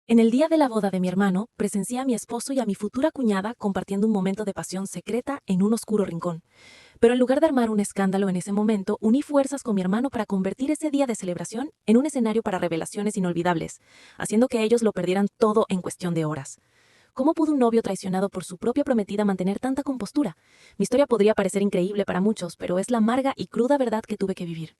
En el día de la boda de mi hermano, presencié a mi esposo y a mi futura cuñada compartiendo un momento de pasión secreta en un oscuro rincón. Pero en lugar de armar un escándalo en ese momento, uní fuerzas con mi hermano para convertir ese día de celebración en un escenario para revelaciones inolvidables, haciendo que ellos lo perdieran todo en cuestión de horas. ¿Cómo pudo un novio traicionado por su propia prometida mantener tanta compostura? Mi historia podría parecer increíble para muchos, pero es la amarga y cruda verdad que tuve que vivir.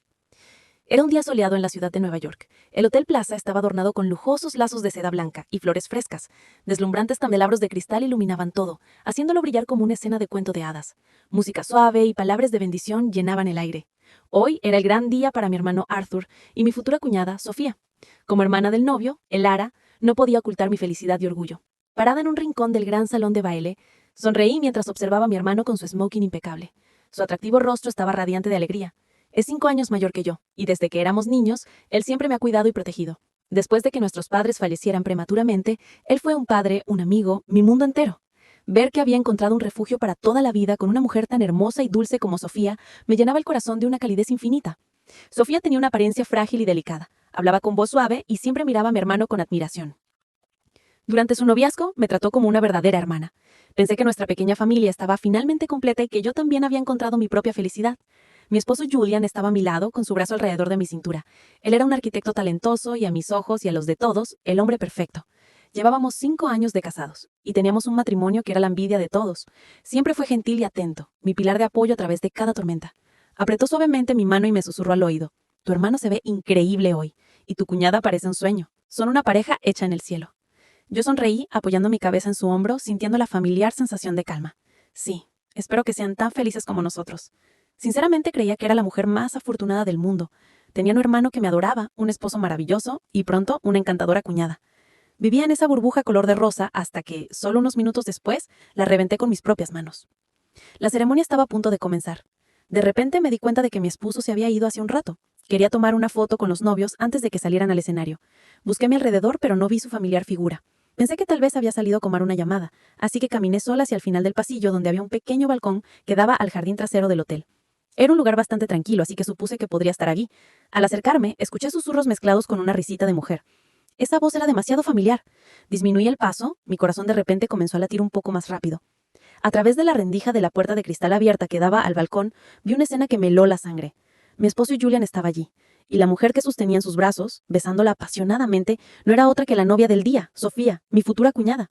Era un día soleado en la ciudad de Nueva York. El Hotel Plaza estaba adornado con lujosos lazos de seda blanca y flores frescas. Deslumbrantes candelabros de cristal iluminaban todo, haciéndolo brillar como una escena de cuento de hadas. Música suave y palabras de bendición llenaban el aire. Hoy era el gran día para mi hermano Arthur y mi futura cuñada, Sofía. Como hermana del novio, Elara, no podía ocultar mi felicidad y orgullo. Parada en un rincón del gran salón de baile, sonreí mientras observaba a mi hermano con su smoking impecable. Su atractivo rostro estaba radiante de alegría. Es 5 años mayor que yo, y desde que éramos niños, él siempre me ha cuidado y protegido. Después de que nuestros padres fallecieran prematuramente, él fue un padre, un amigo, mi mundo entero. Ver que había encontrado un refugio para toda la vida con una mujer tan hermosa y dulce como Sofía me llenaba el corazón de una calidez infinita. Sofía tenía una apariencia frágil y delicada, hablaba con voz suave y siempre miraba a mi hermano con admiración. Durante su noviazgo, me trató como una verdadera hermana. Pensé que nuestra pequeña familia estaba finalmente completa y que yo también había encontrado mi propia felicidad. Mi esposo Julian estaba a mi lado, con su brazo alrededor de mi cintura. Él era un arquitecto talentoso y a mis ojos y a los de todos, el hombre perfecto. Llevábamos 5 años de casados, y teníamos un matrimonio que era la envidia de todos. Siempre fue gentil y atento, mi pilar de apoyo a través de cada tormenta. Apretó suavemente mi mano y me susurró al oído: «Tu hermano se ve increíble hoy, y tu cuñada parece un sueño. Son una pareja hecha en el cielo». Yo sonreí, apoyando mi cabeza en su hombro, sintiendo la familiar sensación de calma. Sí, espero que sean tan felices como nosotros. Sinceramente creía que era la mujer más afortunada del mundo. Tenía un hermano que me adoraba, un esposo maravilloso y pronto una encantadora cuñada. Vivía en esa burbuja color de rosa hasta que, solo unos minutos después, la reventé con mis propias manos. La ceremonia estaba a punto de comenzar. De repente me di cuenta de que mi esposo se había ido hace un rato. Quería tomar una foto con los novios antes de que salieran al escenario. Busqué a mi alrededor, pero no vi su familiar figura. Pensé que tal vez había salido a tomar una llamada, así que caminé sola hacia el final del pasillo donde había un pequeño balcón que daba al jardín trasero del hotel. Era un lugar bastante tranquilo, así que supuse que podría estar allí. Al acercarme, escuché susurros mezclados con una risita de mujer. Esa voz era demasiado familiar. Disminuí el paso, mi corazón de repente comenzó a latir un poco más rápido. A través de la rendija de la puerta de cristal abierta que daba al balcón, vi una escena que me heló la sangre. Mi esposo y Julian estaba allí, y la mujer que sostenía en sus brazos, besándola apasionadamente, no era otra que la novia del día, Sofía, mi futura cuñada.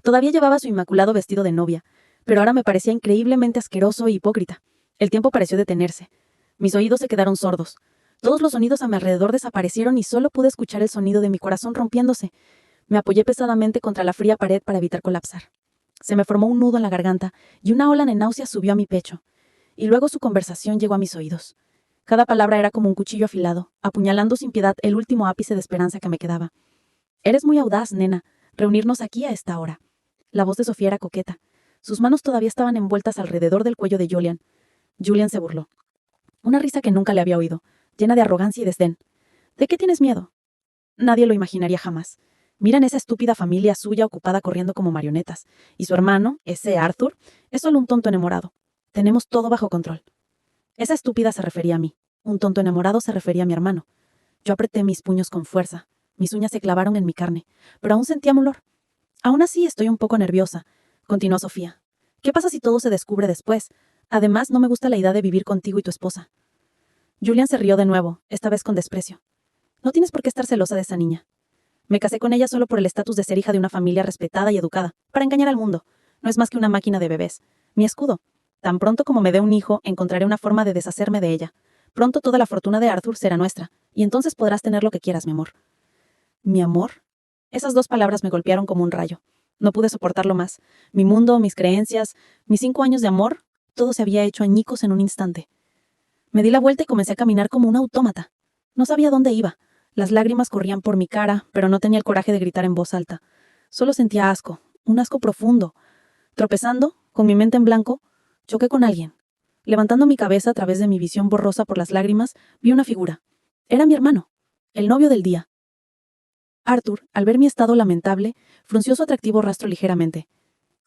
Todavía llevaba su inmaculado vestido de novia, pero ahora me parecía increíblemente asqueroso e hipócrita. El tiempo pareció detenerse. Mis oídos se quedaron sordos. Todos los sonidos a mi alrededor desaparecieron y solo pude escuchar el sonido de mi corazón rompiéndose. Me apoyé pesadamente contra la fría pared para evitar colapsar. Se me formó un nudo en la garganta y una ola de náuseas subió a mi pecho. Y luego su conversación llegó a mis oídos. Cada palabra era como un cuchillo afilado, apuñalando sin piedad el último ápice de esperanza que me quedaba. «Eres muy audaz, nena, reunirnos aquí a esta hora». La voz de Sofía era coqueta. Sus manos todavía estaban envueltas alrededor del cuello de Julian. Julian se burló. Una risa que nunca le había oído, llena de arrogancia y desdén. «¿De qué tienes miedo?» Nadie lo imaginaría jamás. Miran esa estúpida familia suya ocupada corriendo como marionetas. Y su hermano, ese Arthur, es solo un tonto enamorado. Tenemos todo bajo control. Esa estúpida se refería a mí. Un tonto enamorado se refería a mi hermano. Yo apreté mis puños con fuerza. Mis uñas se clavaron en mi carne, pero aún sentía dolor. «Aún así estoy un poco nerviosa», continuó Sofía. «¿Qué pasa si todo se descubre después? Además, no me gusta la idea de vivir contigo y tu esposa». Julian se rió de nuevo, esta vez con desprecio. «No tienes por qué estar celosa de esa niña. Me casé con ella solo por el estatus de ser hija de una familia respetada y educada, para engañar al mundo. No es más que una máquina de bebés. Mi escudo. Tan pronto como me dé un hijo, encontraré una forma de deshacerme de ella. Pronto toda la fortuna de Arthur será nuestra, y entonces podrás tener lo que quieras, mi amor». ¿Mi amor? Esas dos palabras me golpearon como un rayo. No pude soportarlo más. Mi mundo, mis creencias, mis 5 años de amor, todo se había hecho añicos en un instante. Me di la vuelta y comencé a caminar como un autómata. No sabía dónde iba. Las lágrimas corrían por mi cara, pero no tenía el coraje de gritar en voz alta. Solo sentía asco, un asco profundo. Tropezando, con mi mente en blanco, choqué con alguien. Levantando mi cabeza a través de mi visión borrosa por las lágrimas, vi una figura. Era mi hermano, el novio del día. Arthur, al ver mi estado lamentable, frunció su atractivo rostro ligeramente.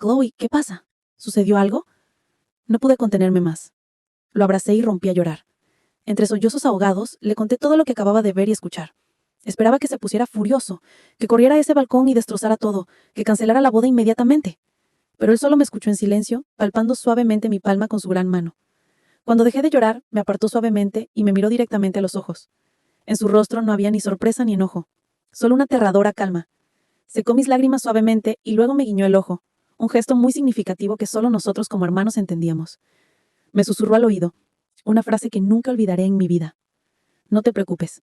«Chloe, ¿qué pasa? ¿Sucedió algo?» No pude contenerme más. Lo abracé y rompí a llorar. Entre sollozos ahogados, le conté todo lo que acababa de ver y escuchar. Esperaba que se pusiera furioso, que corriera a ese balcón y destrozara todo, que cancelara la boda inmediatamente. Pero él solo me escuchó en silencio, palpando suavemente mi palma con su gran mano. Cuando dejé de llorar, me apartó suavemente y me miró directamente a los ojos. En su rostro no había ni sorpresa ni enojo, solo una aterradora calma. Secó mis lágrimas suavemente y luego me guiñó el ojo, un gesto muy significativo que solo nosotros como hermanos entendíamos. Me susurró al oído, una frase que nunca olvidaré en mi vida. No te preocupes,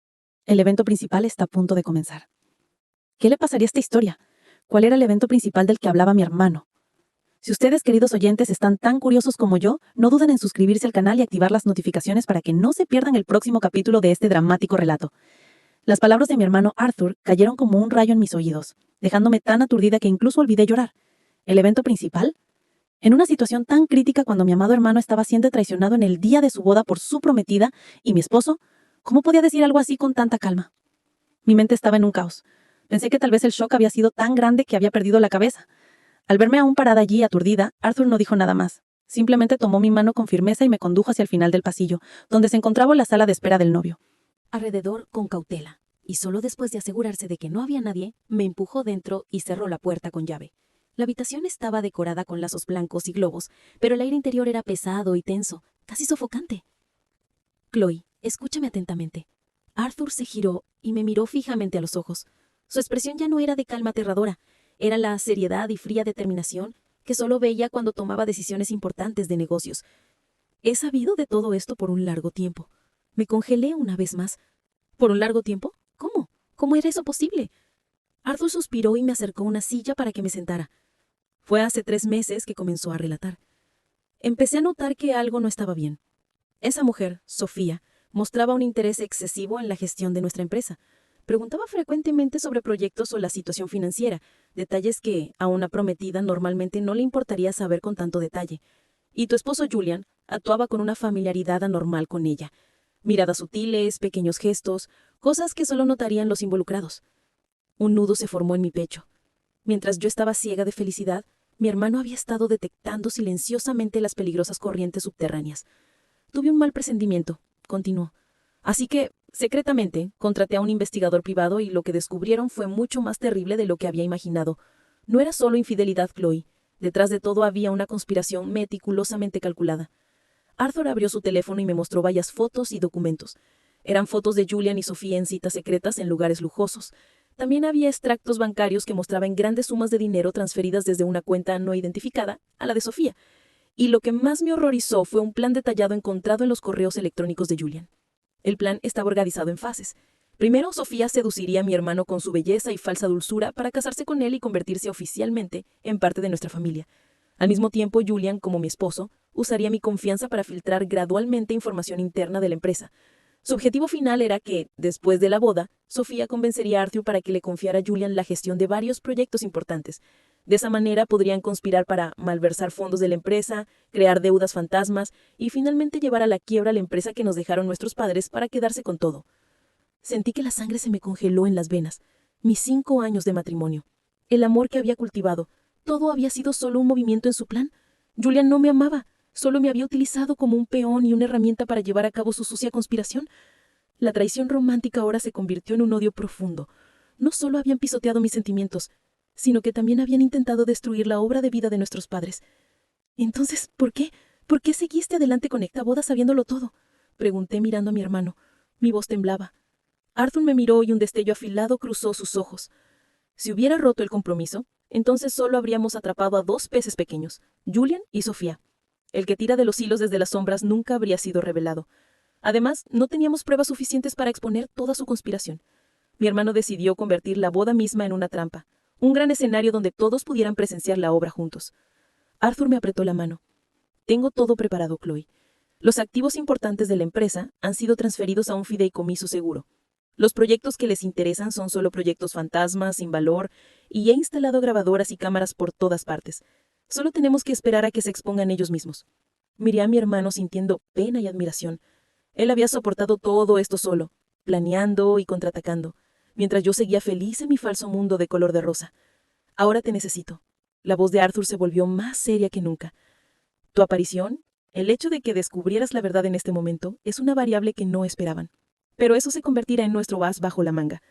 el evento principal está a punto de comenzar. ¿Qué le pasaría a esta historia? ¿Cuál era el evento principal del que hablaba mi hermano? Si ustedes, queridos oyentes, están tan curiosos como yo, no duden en suscribirse al canal y activar las notificaciones para que no se pierdan el próximo capítulo de este dramático relato. Las palabras de mi hermano Arthur cayeron como un rayo en mis oídos, dejándome tan aturdida que incluso olvidé llorar. ¿El evento principal? En una situación tan crítica cuando mi amado hermano estaba siendo traicionado en el día de su boda por su prometida y mi esposo, ¿cómo podía decir algo así con tanta calma? Mi mente estaba en un caos. Pensé que tal vez el shock había sido tan grande que había perdido la cabeza. Al verme aún parada allí, aturdida, Arthur no dijo nada más. Simplemente tomó mi mano con firmeza y me condujo hacia el final del pasillo, donde se encontraba la sala de espera del novio. Alrededor con cautela, y solo después de asegurarse de que no había nadie, me empujó dentro y cerró la puerta con llave. La habitación estaba decorada con lazos blancos y globos, pero el aire interior era pesado y tenso, casi sofocante. Chloe, escúchame atentamente. Arthur se giró y me miró fijamente a los ojos. Su expresión ya no era de calma aterradora, era la seriedad y fría determinación que solo veía cuando tomaba decisiones importantes de negocios. He sabido de todo esto por un largo tiempo. Me congelé una vez más. ¿Por un largo tiempo? ¿Cómo? ¿Cómo era eso posible? Arthur suspiró y me acercó una silla para que me sentara. Fue hace 3 meses que comenzó a relatar. Empecé a notar que algo no estaba bien. Esa mujer, Sofía, mostraba un interés excesivo en la gestión de nuestra empresa. Preguntaba frecuentemente sobre proyectos o la situación financiera, detalles que a una prometida normalmente no le importaría saber con tanto detalle. Y tu esposo Julian actuaba con una familiaridad anormal con ella. Miradas sutiles, pequeños gestos, cosas que solo notarían los involucrados. Un nudo se formó en mi pecho. Mientras yo estaba ciega de felicidad, mi hermano había estado detectando silenciosamente las peligrosas corrientes subterráneas. Tuve un mal presentimiento, continuó. Así que, secretamente, contraté a un investigador privado y lo que descubrieron fue mucho más terrible de lo que había imaginado. No era solo infidelidad, Chloe. Detrás de todo había una conspiración meticulosamente calculada. Arthur abrió su teléfono y me mostró varias fotos y documentos. Eran fotos de Julian y Sofía en citas secretas en lugares lujosos. También había extractos bancarios que mostraban grandes sumas de dinero transferidas desde una cuenta no identificada a la de Sofía. Y lo que más me horrorizó fue un plan detallado encontrado en los correos electrónicos de Julian. El plan estaba organizado en fases. Primero, Sofía seduciría a mi hermano con su belleza y falsa dulzura para casarse con él y convertirse oficialmente en parte de nuestra familia. Al mismo tiempo, Julian, como mi esposo, usaría mi confianza para filtrar gradualmente información interna de la empresa. Su objetivo final era que, después de la boda, Sofía convencería a Arthur para que le confiara a Julian la gestión de varios proyectos importantes. De esa manera podrían conspirar para malversar fondos de la empresa, crear deudas fantasmas y finalmente llevar a la quiebra la empresa que nos dejaron nuestros padres para quedarse con todo. Sentí que la sangre se me congeló en las venas. Mis 5 años de matrimonio. El amor que había cultivado. Todo había sido solo un movimiento en su plan. Julian no me amaba. Solo me había utilizado como un peón y una herramienta para llevar a cabo su sucia conspiración. La traición romántica ahora se convirtió en un odio profundo. No solo habían pisoteado mis sentimientos, sino que también habían intentado destruir la obra de vida de nuestros padres. Entonces, ¿por qué? ¿Por qué seguiste adelante con esta boda sabiéndolo todo? Pregunté mirando a mi hermano. Mi voz temblaba. Arthur me miró y un destello afilado cruzó sus ojos. Si hubiera roto el compromiso, entonces solo habríamos atrapado a 2 peces pequeños, Julian y Sofía. El que tira de los hilos desde las sombras nunca habría sido revelado. Además, no teníamos pruebas suficientes para exponer toda su conspiración. Mi hermano decidió convertir la boda misma en una trampa, un gran escenario donde todos pudieran presenciar la obra juntos. Arthur me apretó la mano. Tengo todo preparado, Chloe. Los activos importantes de la empresa han sido transferidos a un fideicomiso seguro. Los proyectos que les interesan son solo proyectos fantasmas, sin valor, y he instalado grabadoras y cámaras por todas partes. Solo tenemos que esperar a que se expongan ellos mismos. Miré a mi hermano sintiendo pena y admiración. Él había soportado todo esto solo, planeando y contraatacando, mientras yo seguía feliz en mi falso mundo de color de rosa. Ahora te necesito. La voz de Arthur se volvió más seria que nunca. Tu aparición, el hecho de que descubrieras la verdad en este momento, es una variable que no esperaban. Pero eso se convertirá en nuestro as bajo la manga.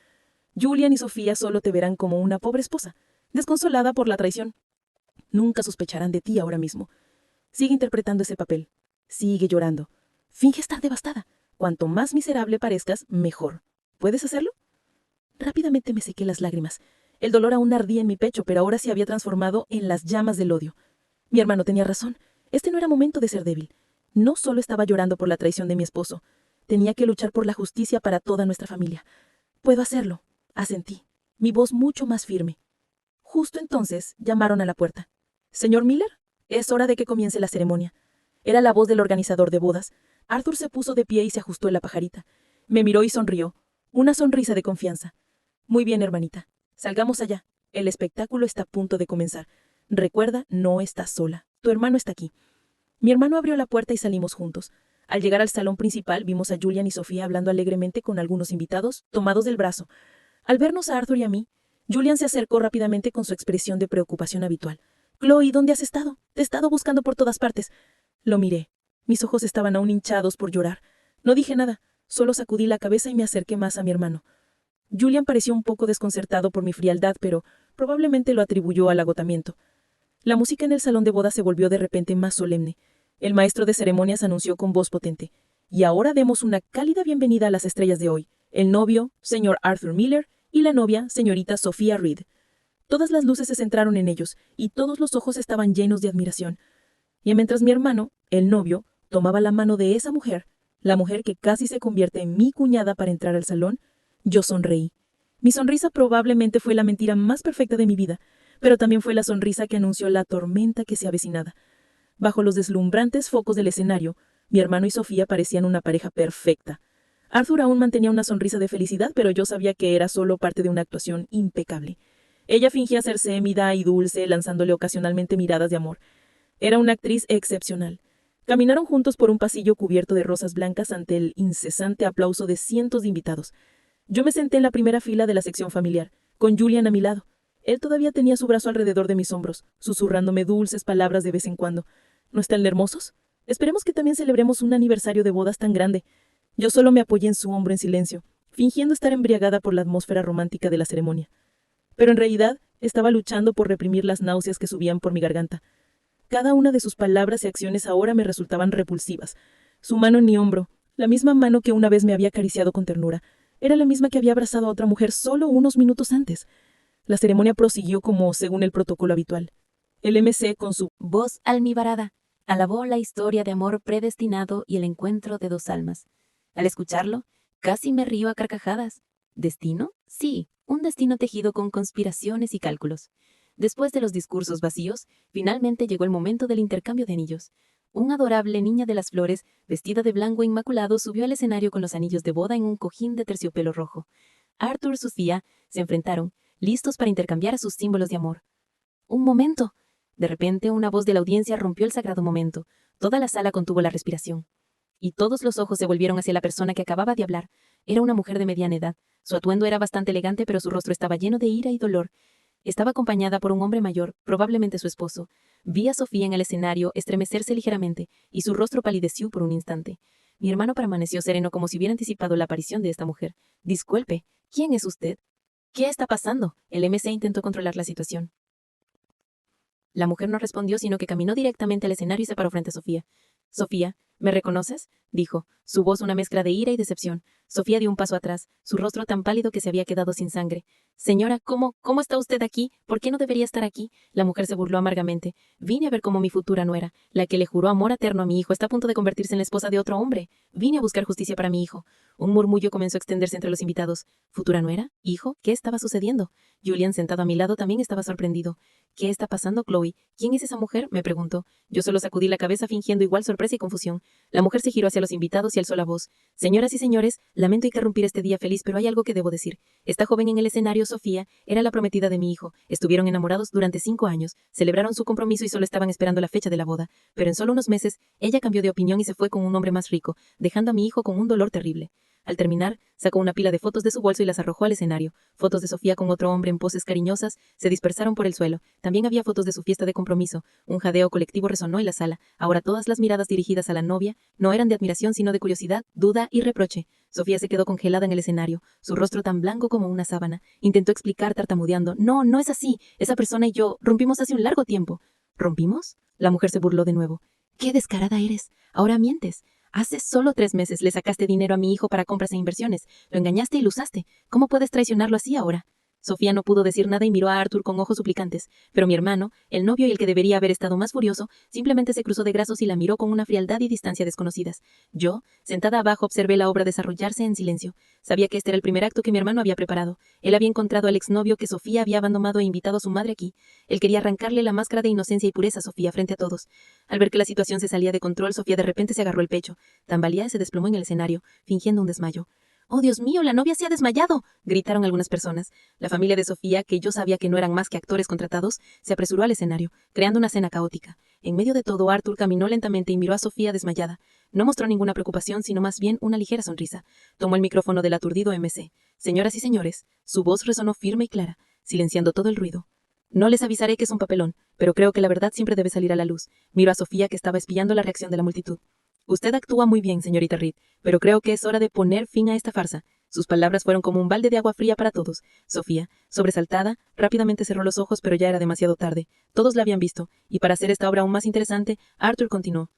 Julian y Sofía solo te verán como una pobre esposa, desconsolada por la traición. Nunca sospecharán de ti ahora mismo. Sigue interpretando ese papel. Sigue llorando. Finge estar devastada. Cuanto más miserable parezcas, mejor. ¿Puedes hacerlo? Rápidamente me sequé las lágrimas. El dolor aún ardía en mi pecho, pero ahora se había transformado en las llamas del odio. Mi hermano tenía razón. Este no era momento de ser débil. No solo estaba llorando por la traición de mi esposo. Tenía que luchar por la justicia para toda nuestra familia. Puedo hacerlo, asentí, mi voz mucho más firme. Justo entonces llamaron a la puerta. «Señor Miller, es hora de que comience la ceremonia». Era la voz del organizador de bodas. Arthur se puso de pie y se ajustó en la pajarita. Me miró y sonrió. Una sonrisa de confianza. «Muy bien, hermanita. Salgamos allá. El espectáculo está a punto de comenzar. Recuerda, no estás sola. Tu hermano está aquí». Mi hermano abrió la puerta y salimos juntos. Al llegar al salón principal, vimos a Julian y Sofía hablando alegremente con algunos invitados, tomados del brazo. Al vernos a Arthur y a mí, Julian se acercó rápidamente con su expresión de preocupación habitual. «Chloe, ¿dónde has estado? Te he estado buscando por todas partes». Lo miré. Mis ojos estaban aún hinchados por llorar. No dije nada, solo sacudí la cabeza y me acerqué más a mi hermano. Julian pareció un poco desconcertado por mi frialdad, pero probablemente lo atribuyó al agotamiento. La música en el salón de bodas se volvió de repente más solemne. El maestro de ceremonias anunció con voz potente: «Y ahora demos una cálida bienvenida a las estrellas de hoy. El novio, señor Arthur Miller, y la novia, señorita Sophia Reed». Todas las luces se centraron en ellos, y todos los ojos estaban llenos de admiración. Y mientras mi hermano, el novio, tomaba la mano de esa mujer, la mujer que casi se convierte en mi cuñada para entrar al salón, yo sonreí. Mi sonrisa probablemente fue la mentira más perfecta de mi vida, pero también fue la sonrisa que anunció la tormenta que se avecinaba. Bajo los deslumbrantes focos del escenario, mi hermano y Sofía parecían una pareja perfecta. Arthur aún mantenía una sonrisa de felicidad, pero yo sabía que era solo parte de una actuación impecable. Ella fingía ser tímida y dulce, lanzándole ocasionalmente miradas de amor. Era una actriz excepcional. Caminaron juntos por un pasillo cubierto de rosas blancas ante el incesante aplauso de cientos de invitados. Yo me senté en la primera fila de la sección familiar, con Julian a mi lado. Él todavía tenía su brazo alrededor de mis hombros, susurrándome dulces palabras de vez en cuando. ¿No están hermosos? Esperemos que también celebremos un aniversario de bodas tan grande. Yo solo me apoyé en su hombro en silencio, fingiendo estar embriagada por la atmósfera romántica de la ceremonia. Pero en realidad estaba luchando por reprimir las náuseas que subían por mi garganta. Cada una de sus palabras y acciones ahora me resultaban repulsivas. Su mano en mi hombro, la misma mano que una vez me había acariciado con ternura, era la misma que había abrazado a otra mujer solo unos minutos antes. La ceremonia prosiguió como según el protocolo habitual. El MC, con su voz almibarada, alabó la historia de amor predestinado y el encuentro de dos almas. Al escucharlo, casi me río a carcajadas. ¿Destino? Sí, un destino tejido con conspiraciones y cálculos. Después de los discursos vacíos, finalmente llegó el momento del intercambio de anillos. Una adorable niña de las flores, vestida de blanco inmaculado, subió al escenario con los anillos de boda en un cojín de terciopelo rojo. Arthur y Sofía se enfrentaron, listos para intercambiar sus símbolos de amor. ¡Un momento! De repente, una voz de la audiencia rompió el sagrado momento. Toda la sala contuvo la respiración. Y todos los ojos se volvieron hacia la persona que acababa de hablar. Era una mujer de mediana edad. Su atuendo era bastante elegante, pero su rostro estaba lleno de ira y dolor. Estaba acompañada por un hombre mayor, probablemente su esposo. Vi a Sofía en el escenario estremecerse ligeramente, y su rostro palideció por un instante. Mi hermano permaneció sereno como si hubiera anticipado la aparición de esta mujer. «Disculpe, ¿quién es usted? ¿Qué está pasando?» El MC intentó controlar la situación. La mujer no respondió, sino que caminó directamente al escenario y se paró frente a Sofía. «Sofía, ¿me reconoces?», dijo, su voz una mezcla de ira y decepción. Sofía dio un paso atrás, su rostro tan pálido que se había quedado sin sangre. «Señora, ¿cómo está usted aquí? ¿Por qué no debería estar aquí?». La mujer se burló amargamente. «Vine a ver cómo mi futura nuera, la que le juró amor eterno a mi hijo, está a punto de convertirse en la esposa de otro hombre. Vine a buscar justicia para mi hijo». Un murmullo comenzó a extenderse entre los invitados. ¿Futura nuera? ¿Hijo? ¿Qué estaba sucediendo? Julian, sentado a mi lado, también estaba sorprendido. «¿Qué está pasando, Chloe? ¿Quién es esa mujer?», me preguntó. Yo solo sacudí la cabeza fingiendo igual sorpresa y confusión. La mujer se giró hacia los invitados y alzó la voz. «Señoras y señores, lamento interrumpir este día feliz, pero hay algo que debo decir. Esta joven en el escenario, Sofía, era la prometida de mi hijo. Estuvieron enamorados durante 5 años, celebraron su compromiso y solo estaban esperando la fecha de la boda. Pero en solo unos meses, ella cambió de opinión y se fue con un hombre más rico, dejando a mi hijo con un dolor terrible». Al terminar, sacó una pila de fotos de su bolso y las arrojó al escenario. Fotos de Sofía con otro hombre en poses cariñosas se dispersaron por el suelo. También había fotos de su fiesta de compromiso. Un jadeo colectivo resonó en la sala. Ahora todas las miradas dirigidas a la novia no eran de admiración sino de curiosidad, duda y reproche. Sofía se quedó congelada en el escenario, su rostro tan blanco como una sábana. Intentó explicar tartamudeando. No, no es así. Esa persona y yo rompimos hace un largo tiempo. ¿Rompimos? La mujer se burló de nuevo. ¡Qué descarada eres! Ahora mientes. Hace solo 3 meses le sacaste dinero a mi hijo para compras e inversiones. Lo engañaste y lo usaste. ¿Cómo puedes traicionarlo así ahora? Sofía no pudo decir nada y miró a Arthur con ojos suplicantes, pero mi hermano, el novio y el que debería haber estado más furioso, simplemente se cruzó de brazos y la miró con una frialdad y distancia desconocidas. Yo, sentada abajo, observé la obra desarrollarse en silencio. Sabía que este era el primer acto que mi hermano había preparado. Él había encontrado al exnovio que Sofía había abandonado e invitado a su madre aquí. Él quería arrancarle la máscara de inocencia y pureza a Sofía frente a todos. Al ver que la situación se salía de control, Sofía de repente se agarró el pecho. Tambaleada y se desplomó en el escenario, fingiendo un desmayo. ¡Oh, Dios mío, la novia se ha desmayado!, gritaron algunas personas. La familia de Sofía, que yo sabía que no eran más que actores contratados, se apresuró al escenario, creando una escena caótica. En medio de todo, Arthur caminó lentamente y miró a Sofía desmayada. No mostró ninguna preocupación, sino más bien una ligera sonrisa. Tomó el micrófono del aturdido MC. Señoras y señores, su voz resonó firme y clara, silenciando todo el ruido. No les avisaré que es un papelón, pero creo que la verdad siempre debe salir a la luz. Miró a Sofía, que estaba espiando la reacción de la multitud. Usted actúa muy bien, señorita Reed, pero creo que es hora de poner fin a esta farsa. Sus palabras fueron como un balde de agua fría para todos. Sofía, sobresaltada, rápidamente cerró los ojos, pero ya era demasiado tarde. Todos la habían visto, y para hacer esta obra aún más interesante, Arthur continuó.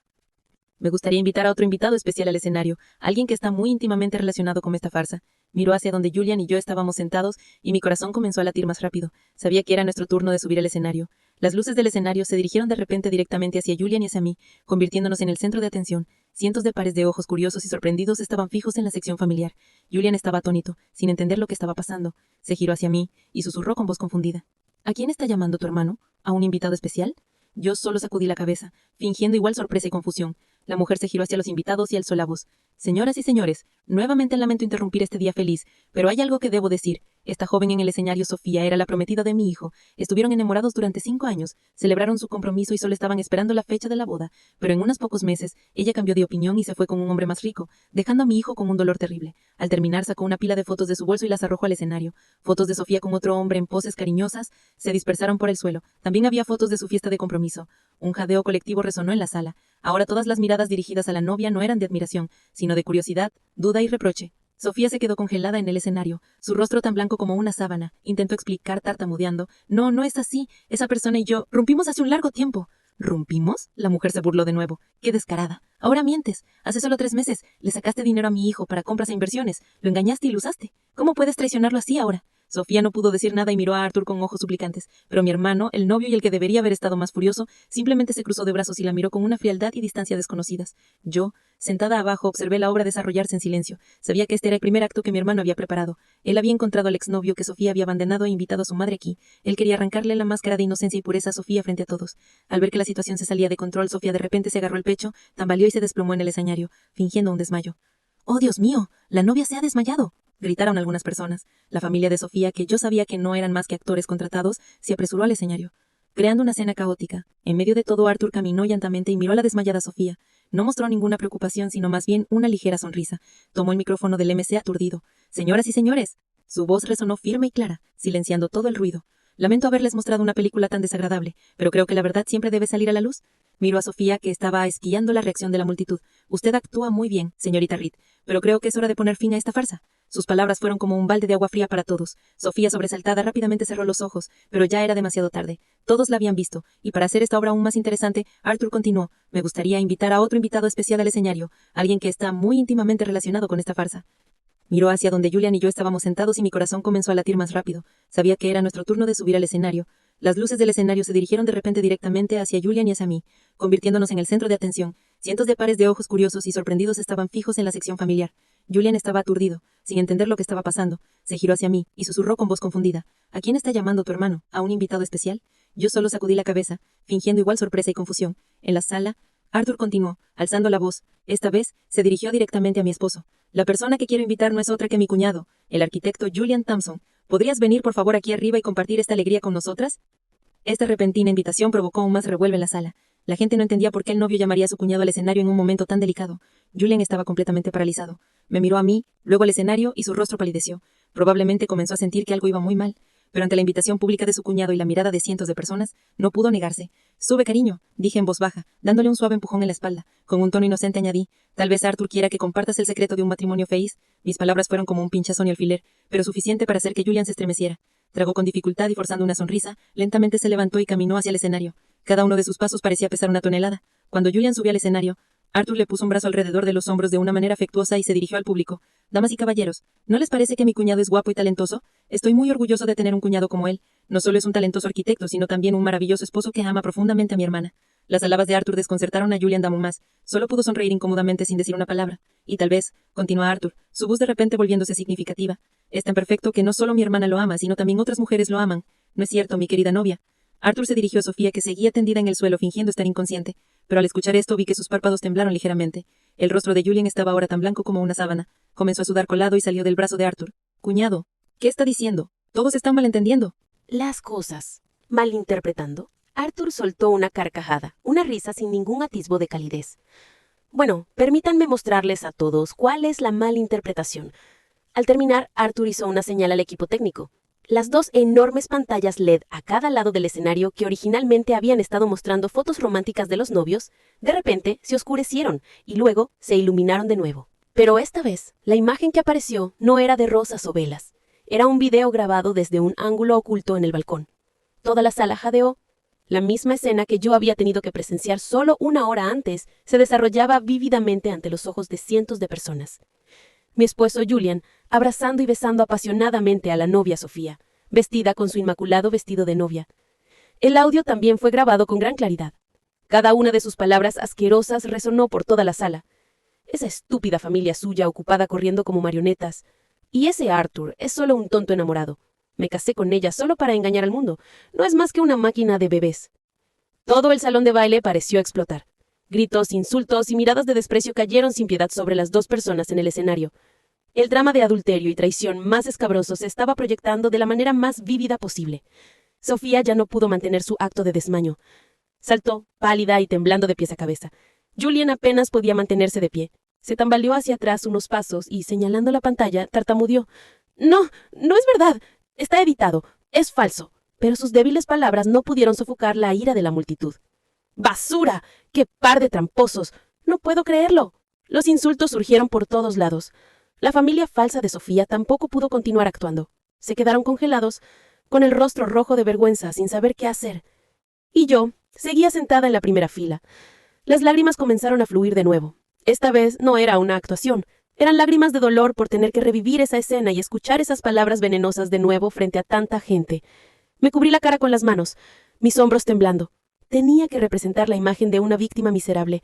Me gustaría invitar a otro invitado especial al escenario, alguien que está muy íntimamente relacionado con esta farsa. Miró hacia donde Julian y yo estábamos sentados, y mi corazón comenzó a latir más rápido. Sabía que era nuestro turno de subir al escenario. Las luces del escenario se dirigieron de repente directamente hacia Julian y hacia mí, convirtiéndonos en el centro de atención. Cientos de pares de ojos curiosos y sorprendidos estaban fijos en la sección familiar. Julian estaba atónito, sin entender lo que estaba pasando. Se giró hacia mí y susurró con voz confundida. ¿A quién está llamando tu hermano? ¿A un invitado especial? Yo solo sacudí la cabeza, fingiendo igual sorpresa y confusión. La mujer se giró hacia los invitados y alzó la voz. Señoras y señores, nuevamente lamento interrumpir este día feliz, pero hay algo que debo decir. Esta joven en el escenario, Sofía, era la prometida de mi hijo. Estuvieron enamorados durante 5 años, celebraron su compromiso y solo estaban esperando la fecha de la boda. Pero en unos pocos meses, ella cambió de opinión y se fue con un hombre más rico, dejando a mi hijo con un dolor terrible. Al terminar, sacó una pila de fotos de su bolso y las arrojó al escenario. Fotos de Sofía con otro hombre en poses cariñosas se dispersaron por el suelo. También había fotos de su fiesta de compromiso. Un jadeo colectivo resonó en la sala. Ahora todas las miradas dirigidas a la novia no eran de admiración, sino de curiosidad, duda y reproche. Sofía se quedó congelada en el escenario, su rostro tan blanco como una sábana. Intentó explicar tartamudeando. No, no es así. Esa persona y yo rompimos hace un largo tiempo. ¿Rompimos? La mujer se burló de nuevo. ¡Qué descarada! Ahora mientes. Hace solo 3 meses le sacaste dinero a mi hijo para compras e inversiones. Lo engañaste y lo usaste. ¿Cómo puedes traicionarlo así ahora? Sofía no pudo decir nada y miró a Arthur con ojos suplicantes, pero mi hermano, el novio y el que debería haber estado más furioso, simplemente se cruzó de brazos y la miró con una frialdad y distancia desconocidas. Yo, sentada abajo, observé la obra desarrollarse en silencio. Sabía que este era el primer acto que mi hermano había preparado. Él había encontrado al exnovio que Sofía había abandonado e invitado a su madre aquí. Él quería arrancarle la máscara de inocencia y pureza a Sofía frente a todos. Al ver que la situación se salía de control, Sofía de repente se agarró el pecho, tambaleó y se desplomó en el escenario, fingiendo un desmayo. ¡Oh, Dios mío! ¡La novia se ha desmayado!, gritaron algunas personas. La familia de Sofía, que yo sabía que no eran más que actores contratados, se apresuró al escenario, creando una escena caótica. En medio de todo, Arthur caminó lentamente y miró a la desmayada Sofía. No mostró ninguna preocupación, sino más bien una ligera sonrisa. Tomó el micrófono del MC aturdido. Señoras y señores, su voz resonó firme y clara, silenciando todo el ruido. Lamento haberles mostrado una película tan desagradable, pero creo que la verdad siempre debe salir a la luz. Miró a Sofía, que estaba esquiando la reacción de la multitud. Usted actúa muy bien, señorita Reed, pero creo que es hora de poner fin a esta farsa. Sus palabras fueron como un balde de agua fría para todos. Sofía, sobresaltada, rápidamente cerró los ojos, pero ya era demasiado tarde. Todos la habían visto, y para hacer esta obra aún más interesante, Arthur continuó. Me gustaría invitar a otro invitado especial al escenario, alguien que está muy íntimamente relacionado con esta farsa. Miró hacia donde Julian y yo estábamos sentados y mi corazón comenzó a latir más rápido. Sabía que era nuestro turno de subir al escenario. Las luces del escenario se dirigieron de repente directamente hacia Julian y hacia mí, convirtiéndonos en el centro de atención. Cientos de pares de ojos curiosos y sorprendidos estaban fijos en la sección familiar. Julian estaba aturdido, sin entender lo que estaba pasando. Se giró hacia mí y susurró con voz confundida. ¿A quién está llamando tu hermano? ¿A un invitado especial? Yo solo sacudí la cabeza, fingiendo igual sorpresa y confusión. En la sala, Arthur continuó, alzando la voz. Esta vez, se dirigió directamente a mi esposo. La persona que quiero invitar no es otra que mi cuñado, el arquitecto Julian Thompson. ¿Podrías venir por favor aquí arriba y compartir esta alegría con nosotras? Esta repentina invitación provocó aún más revuelo en la sala. La gente no entendía por qué el novio llamaría a su cuñado al escenario en un momento tan delicado. Julian estaba completamente paralizado. Me miró a mí, luego al escenario y su rostro palideció. Probablemente comenzó a sentir que algo iba muy mal. pero ante la invitación pública de su cuñado y la mirada de cientos de personas, no pudo negarse. Sube, cariño, dije en voz baja, dándole un suave empujón en la espalda. Con un tono inocente añadí, tal vez Arthur quiera que compartas el secreto de un matrimonio feliz. Mis palabras fueron como un pinchazo y alfiler, pero suficiente para hacer que Julian se estremeciera. Tragó con dificultad y forzando una sonrisa, lentamente se levantó y caminó hacia el escenario. Cada uno de sus pasos parecía pesar una tonelada. Cuando Julian subió al escenario, Arthur le puso un brazo alrededor de los hombros de una manera afectuosa y se dirigió al público. Damas y caballeros, ¿no les parece que mi cuñado es guapo y talentoso? Estoy muy orgulloso de tener un cuñado como él. No solo es un talentoso arquitecto, sino también un maravilloso esposo que ama profundamente a mi hermana. Las alabas de Arthur desconcertaron a Julian aún más. Solo pudo sonreír incómodamente sin decir una palabra. Y tal vez, continuó Arthur, su voz de repente volviéndose significativa. Es tan perfecto que no solo mi hermana lo ama, sino también otras mujeres lo aman. ¿No es cierto, mi querida novia? Arthur se dirigió a Sofía, que seguía tendida en el suelo fingiendo estar inconsciente, pero al escuchar esto vi que sus párpados temblaron ligeramente. El rostro de Julian estaba ahora tan blanco como una sábana. Comenzó a sudar colado y salió del brazo de Arthur. Cuñado, ¿qué está diciendo? Todos están malentendiendo. Las cosas. Malinterpretando. Arthur soltó una carcajada, una risa sin ningún atisbo de calidez. Bueno, permítanme mostrarles a todos cuál es la malinterpretación. Al terminar, Arthur hizo una señal al equipo técnico. Las dos enormes pantallas LED a cada lado del escenario que originalmente habían estado mostrando fotos románticas de los novios, de repente se oscurecieron y luego se iluminaron de nuevo. Pero esta vez, la imagen que apareció no era de rosas o velas. Era un video grabado desde un ángulo oculto en el balcón. Toda la sala jadeó. La misma escena que yo había tenido que presenciar solo una hora antes se desarrollaba vívidamente ante los ojos de cientos de personas. Mi esposo Julian, abrazando y besando apasionadamente a la novia Sofía, vestida con su inmaculado vestido de novia. El audio también fue grabado con gran claridad. Cada una de sus palabras asquerosas resonó por toda la sala. Esa estúpida familia suya ocupada corriendo como marionetas. Y ese Arthur es solo un tonto enamorado. Me casé con ella solo para engañar al mundo. No es más que una máquina de bebés. Todo el salón de baile pareció explotar. Gritos, insultos y miradas de desprecio cayeron sin piedad sobre las dos personas en el escenario. El drama de adulterio y traición más escabroso se estaba proyectando de la manera más vívida posible. Sofía ya no pudo mantener su acto de desmaño. Saltó, pálida y temblando de pies a cabeza. Julian apenas podía mantenerse de pie. Se tambaleó hacia atrás unos pasos y, señalando la pantalla, tartamudeó. No, no es verdad. Está editado. Es falso. Pero sus débiles palabras no pudieron sofocar la ira de la multitud. ¡Basura! ¡Qué par de tramposos! No puedo creerlo. Los insultos surgieron por todos lados. La familia falsa de Sofía tampoco pudo continuar actuando. Se quedaron congelados, con el rostro rojo de vergüenza, sin saber qué hacer. Y yo seguía sentada en la primera fila. Las lágrimas comenzaron a fluir de nuevo. Esta vez no era una actuación. Eran lágrimas de dolor por tener que revivir esa escena y escuchar esas palabras venenosas de nuevo frente a tanta gente. Me cubrí la cara con las manos, mis hombros temblando. Tenía que representar la imagen de una víctima miserable.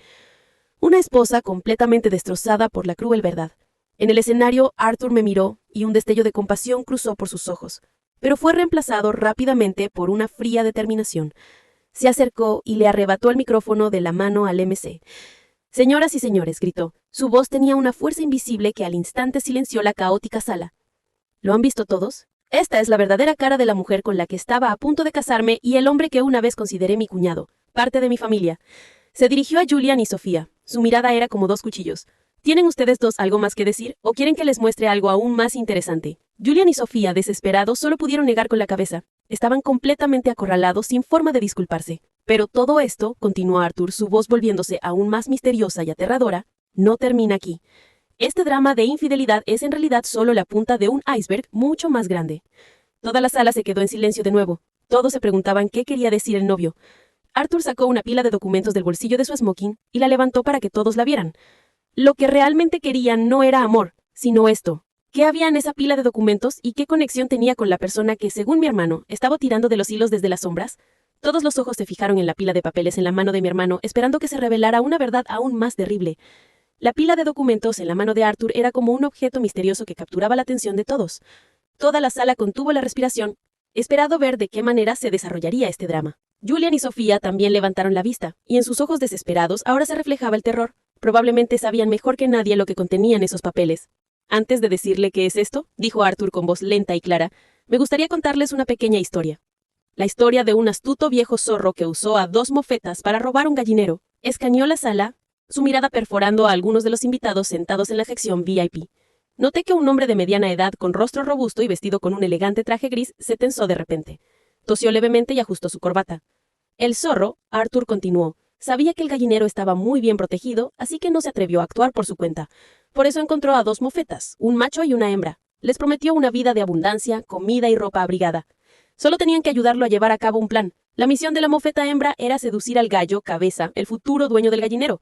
Una esposa completamente destrozada por la cruel verdad. En el escenario, Arthur me miró y un destello de compasión cruzó por sus ojos, pero fue reemplazado rápidamente por una fría determinación. Se acercó y le arrebató el micrófono de la mano al MC. «Señoras y señores», gritó. Su voz tenía una fuerza invisible que al instante silenció la caótica sala. ¿Lo han visto todos? Esta es la verdadera cara de la mujer con la que estaba a punto de casarme y el hombre que una vez consideré mi cuñado, parte de mi familia. Se dirigió a Julian y Sofía. Su mirada era como dos cuchillos. ¿Tienen ustedes dos algo más que decir o quieren que les muestre algo aún más interesante? Julian y Sofía, desesperados, solo pudieron negar con la cabeza. Estaban completamente acorralados, sin forma de disculparse. Pero todo esto, continuó Arthur, su voz volviéndose aún más misteriosa y aterradora, no termina aquí. Este drama de infidelidad es en realidad solo la punta de un iceberg mucho más grande. Toda la sala se quedó en silencio de nuevo. Todos se preguntaban qué quería decir el novio. Arthur sacó una pila de documentos del bolsillo de su smoking y la levantó para que todos la vieran. Lo que realmente querían no era amor, sino esto. ¿Qué había en esa pila de documentos y qué conexión tenía con la persona que, según mi hermano, estaba tirando de los hilos desde las sombras? Todos los ojos se fijaron en la pila de papeles en la mano de mi hermano, esperando que se revelara una verdad aún más terrible. La pila de documentos en la mano de Arthur era como un objeto misterioso que capturaba la atención de todos. Toda la sala contuvo la respiración, esperando ver de qué manera se desarrollaría este drama. Julian y Sofía también levantaron la vista, y en sus ojos desesperados ahora se reflejaba el terror. Probablemente sabían mejor que nadie lo que contenían esos papeles. Antes de decirle qué es esto, dijo Arthur con voz lenta y clara, me gustaría contarles una pequeña historia. La historia de un astuto viejo zorro que usó a 2 mofetas para robar un gallinero. Escaneó la sala, su mirada perforando a algunos de los invitados sentados en la sección VIP. Noté que un hombre de mediana edad, con rostro robusto y vestido con un elegante traje gris, se tensó de repente. Tosió levemente y ajustó su corbata. El zorro, Arthur continuó, sabía que el gallinero estaba muy bien protegido, así que no se atrevió a actuar por su cuenta. Por eso encontró a 2 mofetas, un macho y una hembra. Les prometió una vida de abundancia, comida y ropa abrigada. Solo tenían que ayudarlo a llevar a cabo un plan. La misión de la mofeta hembra era seducir al gallo, Cabeza, el futuro dueño del gallinero.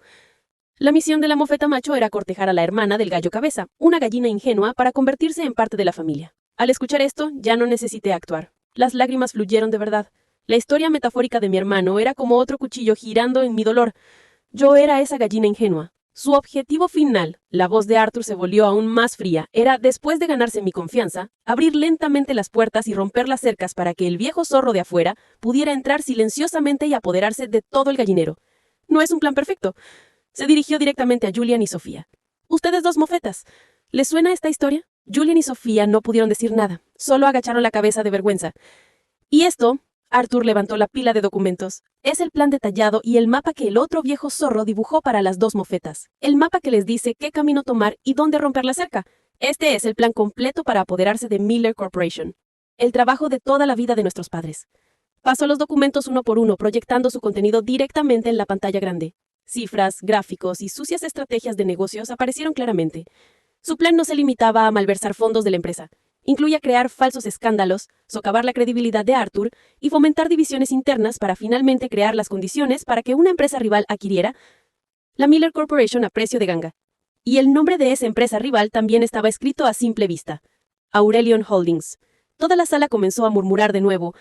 La misión de la mofeta macho era cortejar a la hermana del gallo Cabeza, una gallina ingenua, para convertirse en parte de la familia. Al escuchar esto, ya no necesité actuar. Las lágrimas fluyeron de verdad. La historia metafórica de mi hermano era como otro cuchillo girando en mi dolor. Yo era esa gallina ingenua. Su objetivo final, la voz de Arthur se volvió aún más fría, era, después de ganarse mi confianza, abrir lentamente las puertas y romper las cercas para que el viejo zorro de afuera pudiera entrar silenciosamente y apoderarse de todo el gallinero. No es un plan perfecto. Se dirigió directamente a Julian y Sofía. Ustedes 2 mofetas. ¿Les suena esta historia? Julian y Sofía no pudieron decir nada, solo agacharon la cabeza de vergüenza. Y esto, Arthur levantó la pila de documentos, es el plan detallado y el mapa que el otro viejo zorro dibujó para las 2 mofetas. El mapa que les dice qué camino tomar y dónde romper la cerca. Este es el plan completo para apoderarse de Miller Corporation. El trabajo de toda la vida de nuestros padres. Pasó los documentos uno por uno, proyectando su contenido directamente en la pantalla grande. Cifras, gráficos y sucias estrategias de negocios aparecieron claramente. Su plan no se limitaba a malversar fondos de la empresa. Incluía crear falsos escándalos, socavar la credibilidad de Arthur y fomentar divisiones internas para finalmente crear las condiciones para que una empresa rival adquiriera la Miller Corporation a precio de ganga. Y el nombre de esa empresa rival también estaba escrito a simple vista: Aurelion Holdings. Toda la sala comenzó a murmurar de nuevo.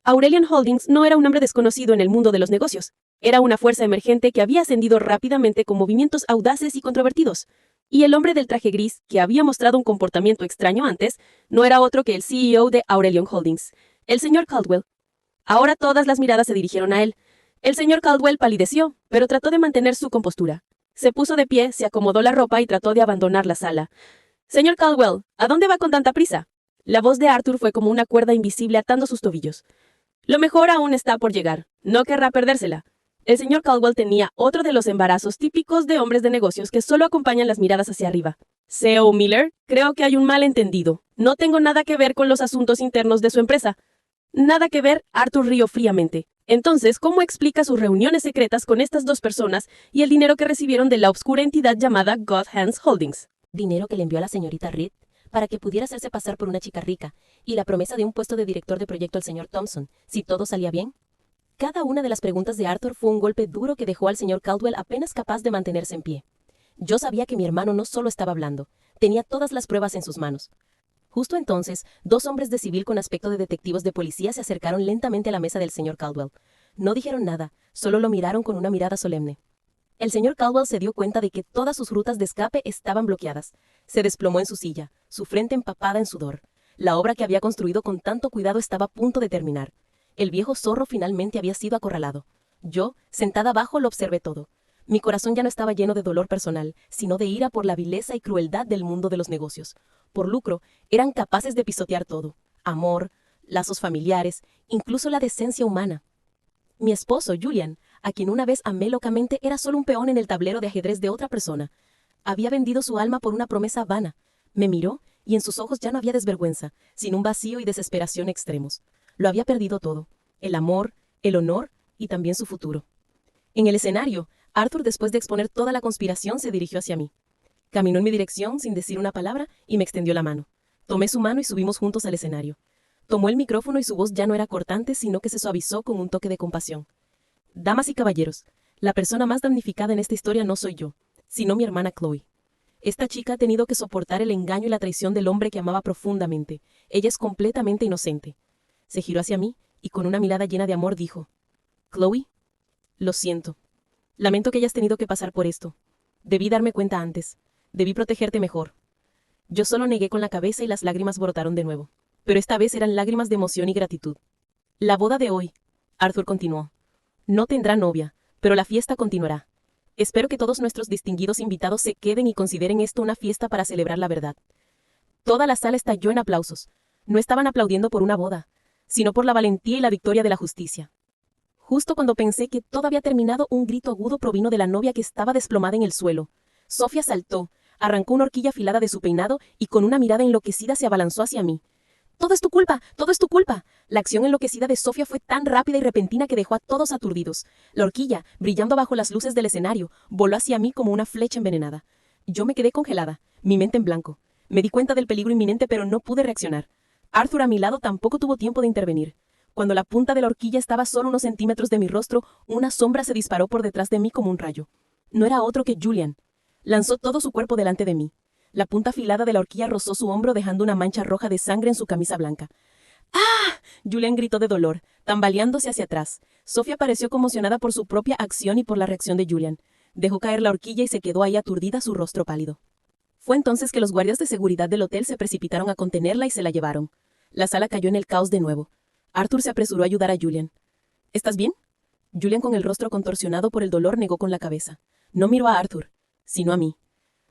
Aurelion Holdings no era un nombre desconocido en el mundo de los negocios. Era una fuerza emergente que había ascendido rápidamente con movimientos audaces y controvertidos. Y el hombre del traje gris, que había mostrado un comportamiento extraño antes, no era otro que el CEO de Aurelion Holdings, el señor Caldwell. Ahora todas las miradas se dirigieron a él. El señor Caldwell palideció, pero trató de mantener su compostura. Se puso de pie, se acomodó la ropa y trató de abandonar la sala. Señor Caldwell, ¿a dónde va con tanta prisa? La voz de Arthur fue como una cuerda invisible atando sus tobillos. Lo mejor aún está por llegar. No querrá perdérsela. El señor Caldwell tenía otro de los embarazos típicos de hombres de negocios que solo acompañan las miradas hacia arriba. CEO Miller, creo que hay un malentendido. No tengo nada que ver con los asuntos internos de su empresa. Nada que ver, Arthur rió fríamente. Entonces, ¿cómo explica sus reuniones secretas con estas 2 personas y el dinero que recibieron de la obscura entidad llamada God Hands Holdings? Dinero que le envió a la señorita Reed para que pudiera hacerse pasar por una chica rica, y la promesa de un puesto de director de proyecto al señor Thompson, si todo salía bien. Cada una de las preguntas de Arthur fue un golpe duro que dejó al señor Caldwell apenas capaz de mantenerse en pie. Yo sabía que mi hermano no solo estaba hablando, tenía todas las pruebas en sus manos. Justo entonces, 2 hombres de civil con aspecto de detectivos de policía se acercaron lentamente a la mesa del señor Caldwell. No dijeron nada, solo lo miraron con una mirada solemne. El señor Caldwell se dio cuenta de que todas sus rutas de escape estaban bloqueadas. Se desplomó en su silla, su frente empapada en sudor. La obra que había construido con tanto cuidado estaba a punto de terminar. El viejo zorro finalmente había sido acorralado. Yo, sentada abajo, lo observé todo. Mi corazón ya no estaba lleno de dolor personal, sino de ira por la vileza y crueldad del mundo de los negocios. Por lucro, eran capaces de pisotear todo. Amor, lazos familiares, incluso la decencia humana. Mi esposo, Julian, a quien una vez amé locamente, era solo un peón en el tablero de ajedrez de otra persona. Había vendido su alma por una promesa vana. Me miró, y en sus ojos ya no había desvergüenza, sino un vacío y desesperación extremos. Lo había perdido todo, el amor, el honor y también su futuro. En el escenario, Arthur, después de exponer toda la conspiración, se dirigió hacia mí. Caminó en mi dirección sin decir una palabra y me extendió la mano. Tomé su mano y subimos juntos al escenario. Tomó el micrófono y su voz ya no era cortante, sino que se suavizó con un toque de compasión. Damas y caballeros, la persona más damnificada en esta historia no soy yo, sino mi hermana Chloe. Esta chica ha tenido que soportar el engaño y la traición del hombre que amaba profundamente. Ella es completamente inocente. Se giró hacia mí y con una mirada llena de amor dijo: Chloe, lo siento. Lamento que hayas tenido que pasar por esto. Debí darme cuenta antes. Debí protegerte mejor. Yo solo negué con la cabeza y las lágrimas brotaron de nuevo. Pero esta vez eran lágrimas de emoción y gratitud. La boda de hoy, Arthur continuó, no tendrá novia, pero la fiesta continuará. Espero que todos nuestros distinguidos invitados se queden y consideren esto una fiesta para celebrar la verdad. Toda la sala estalló en aplausos. No estaban aplaudiendo por una boda, sino por la valentía y la victoria de la justicia. Justo cuando pensé que todo había terminado, un grito agudo provino de la novia que estaba desplomada en el suelo. Sofía saltó, arrancó una horquilla afilada de su peinado y con una mirada enloquecida se abalanzó hacia mí. «Todo es tu culpa, todo es tu culpa». La acción enloquecida de Sofía fue tan rápida y repentina que dejó a todos aturdidos. La horquilla, brillando bajo las luces del escenario, voló hacia mí como una flecha envenenada. Yo me quedé congelada, mi mente en blanco. Me di cuenta del peligro inminente, pero no pude reaccionar. Arthur a mi lado tampoco tuvo tiempo de intervenir. Cuando la punta de la horquilla estaba solo unos centímetros de mi rostro, una sombra se disparó por detrás de mí como un rayo. No era otro que Julian. Lanzó todo su cuerpo delante de mí. La punta afilada de la horquilla rozó su hombro dejando una mancha roja de sangre en su camisa blanca. ¡Ah! Julian gritó de dolor, tambaleándose hacia atrás. Sofía pareció conmocionada por su propia acción y por la reacción de Julian. Dejó caer la horquilla y se quedó ahí aturdida, su rostro pálido. Fue entonces que los guardias de seguridad del hotel se precipitaron a contenerla y se la llevaron. La sala cayó en el caos de nuevo. Arthur se apresuró a ayudar a Julian. ¿Estás bien? Julian, con el rostro contorsionado por el dolor, negó con la cabeza. No miró a Arthur, sino a mí.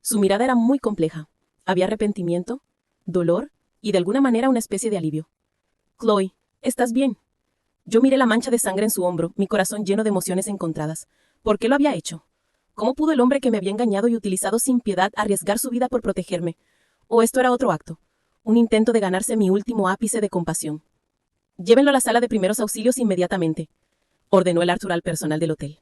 Su mirada era muy compleja. Había arrepentimiento, dolor y de alguna manera una especie de alivio. «Chloe, ¿estás bien?» Yo miré la mancha de sangre en su hombro, mi corazón lleno de emociones encontradas. ¿Por qué lo había hecho? ¿Cómo pudo el hombre que me había engañado y utilizado sin piedad arriesgar su vida por protegerme? ¿O esto era otro acto? Un intento de ganarse mi último ápice de compasión. «Llévenlo a la sala de primeros auxilios inmediatamente», ordenó el Arthur al personal del hotel.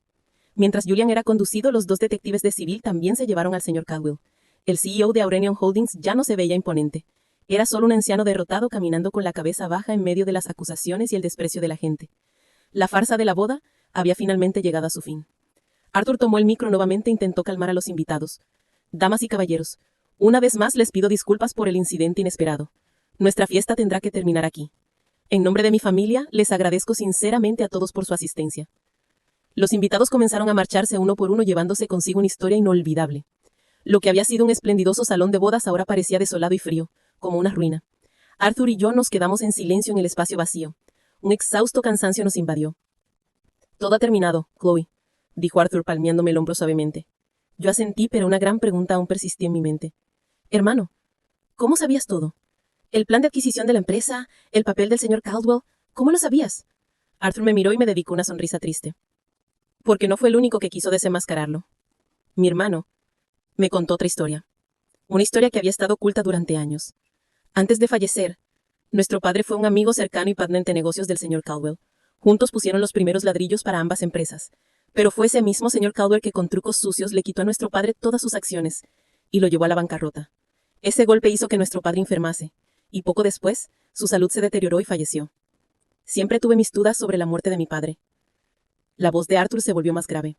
Mientras Julian era conducido, los dos detectives de civil también se llevaron al señor Caldwell. El CEO de Aurelion Holdings ya no se veía imponente. Era solo un anciano derrotado caminando con la cabeza baja en medio de las acusaciones y el desprecio de la gente. La farsa de la boda había finalmente llegado a su fin. Arthur tomó el micro nuevamente e intentó calmar a los invitados. «Damas y caballeros, una vez más les pido disculpas por el incidente inesperado. Nuestra fiesta tendrá que terminar aquí. En nombre de mi familia, les agradezco sinceramente a todos por su asistencia». Los invitados comenzaron a marcharse uno por uno llevándose consigo una historia inolvidable. Lo que había sido un esplendidoso salón de bodas ahora parecía desolado y frío, como una ruina. Arthur y yo nos quedamos en silencio en el espacio vacío. Un exhausto cansancio nos invadió. «Todo ha terminado, Chloe», dijo Arthur palmeándome el hombro suavemente. Yo asentí, pero una gran pregunta aún persistía en mi mente. «Hermano, ¿cómo sabías todo? El plan de adquisición de la empresa, el papel del señor Caldwell, ¿cómo lo sabías?» Arthur me miró y me dedicó una sonrisa triste. Porque no fue el único que quiso desenmascararlo. Mi hermano me contó otra historia. Una historia que había estado oculta durante años. Antes de fallecer, nuestro padre fue un amigo cercano y partner de negocios del señor Caldwell. Juntos pusieron los primeros ladrillos para ambas empresas. Pero fue ese mismo señor Caldwell que con trucos sucios le quitó a nuestro padre todas sus acciones y lo llevó a la bancarrota. Ese golpe hizo que nuestro padre enfermase, y poco después, su salud se deterioró y falleció. Siempre tuve mis dudas sobre la muerte de mi padre. La voz de Arthur se volvió más grave.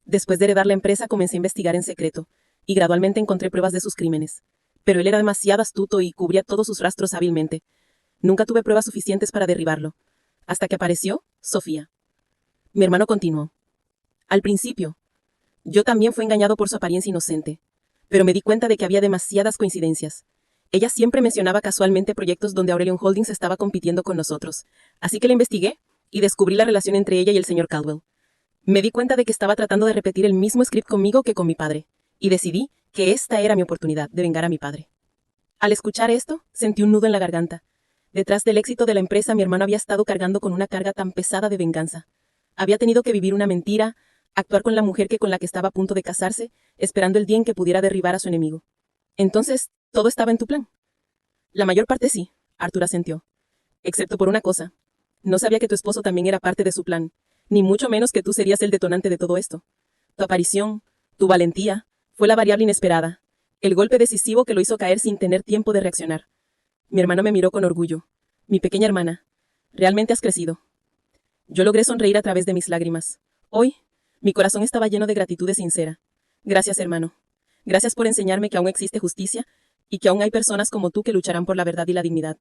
Después de heredar la empresa, comencé a investigar en secreto, y gradualmente encontré pruebas de sus crímenes. Pero él era demasiado astuto y cubría todos sus rastros hábilmente. Nunca tuve pruebas suficientes para derribarlo. Hasta que apareció Sofía. Mi hermano continuó. Al principio, yo también fui engañado por su apariencia inocente, pero me di cuenta de que había demasiadas coincidencias. Ella siempre mencionaba casualmente proyectos donde Aurelion Holdings estaba compitiendo con nosotros, así que la investigué y descubrí la relación entre ella y el señor Caldwell. Me di cuenta de que estaba tratando de repetir el mismo script conmigo que con mi padre, y decidí que esta era mi oportunidad de vengar a mi padre. Al escuchar esto, sentí un nudo en la garganta. Detrás del éxito de la empresa, mi hermano había estado cargando con una carga tan pesada de venganza. Había tenido que vivir una mentira, actuar con la mujer con la que estaba a punto de casarse, esperando el día en que pudiera derribar a su enemigo. Entonces, ¿todo estaba en tu plan? La mayor parte sí, Arthur asintió. Excepto por una cosa. No sabía que tu esposo también era parte de su plan, ni mucho menos que tú serías el detonante de todo esto. Tu aparición, tu valentía, fue la variable inesperada, el golpe decisivo que lo hizo caer sin tener tiempo de reaccionar. Mi hermano me miró con orgullo. Mi pequeña hermana, realmente has crecido. Yo logré sonreír a través de mis lágrimas. Hoy, mi corazón estaba lleno de gratitud sincera. Gracias, hermano. Gracias por enseñarme que aún existe justicia y que aún hay personas como tú que lucharán por la verdad y la dignidad.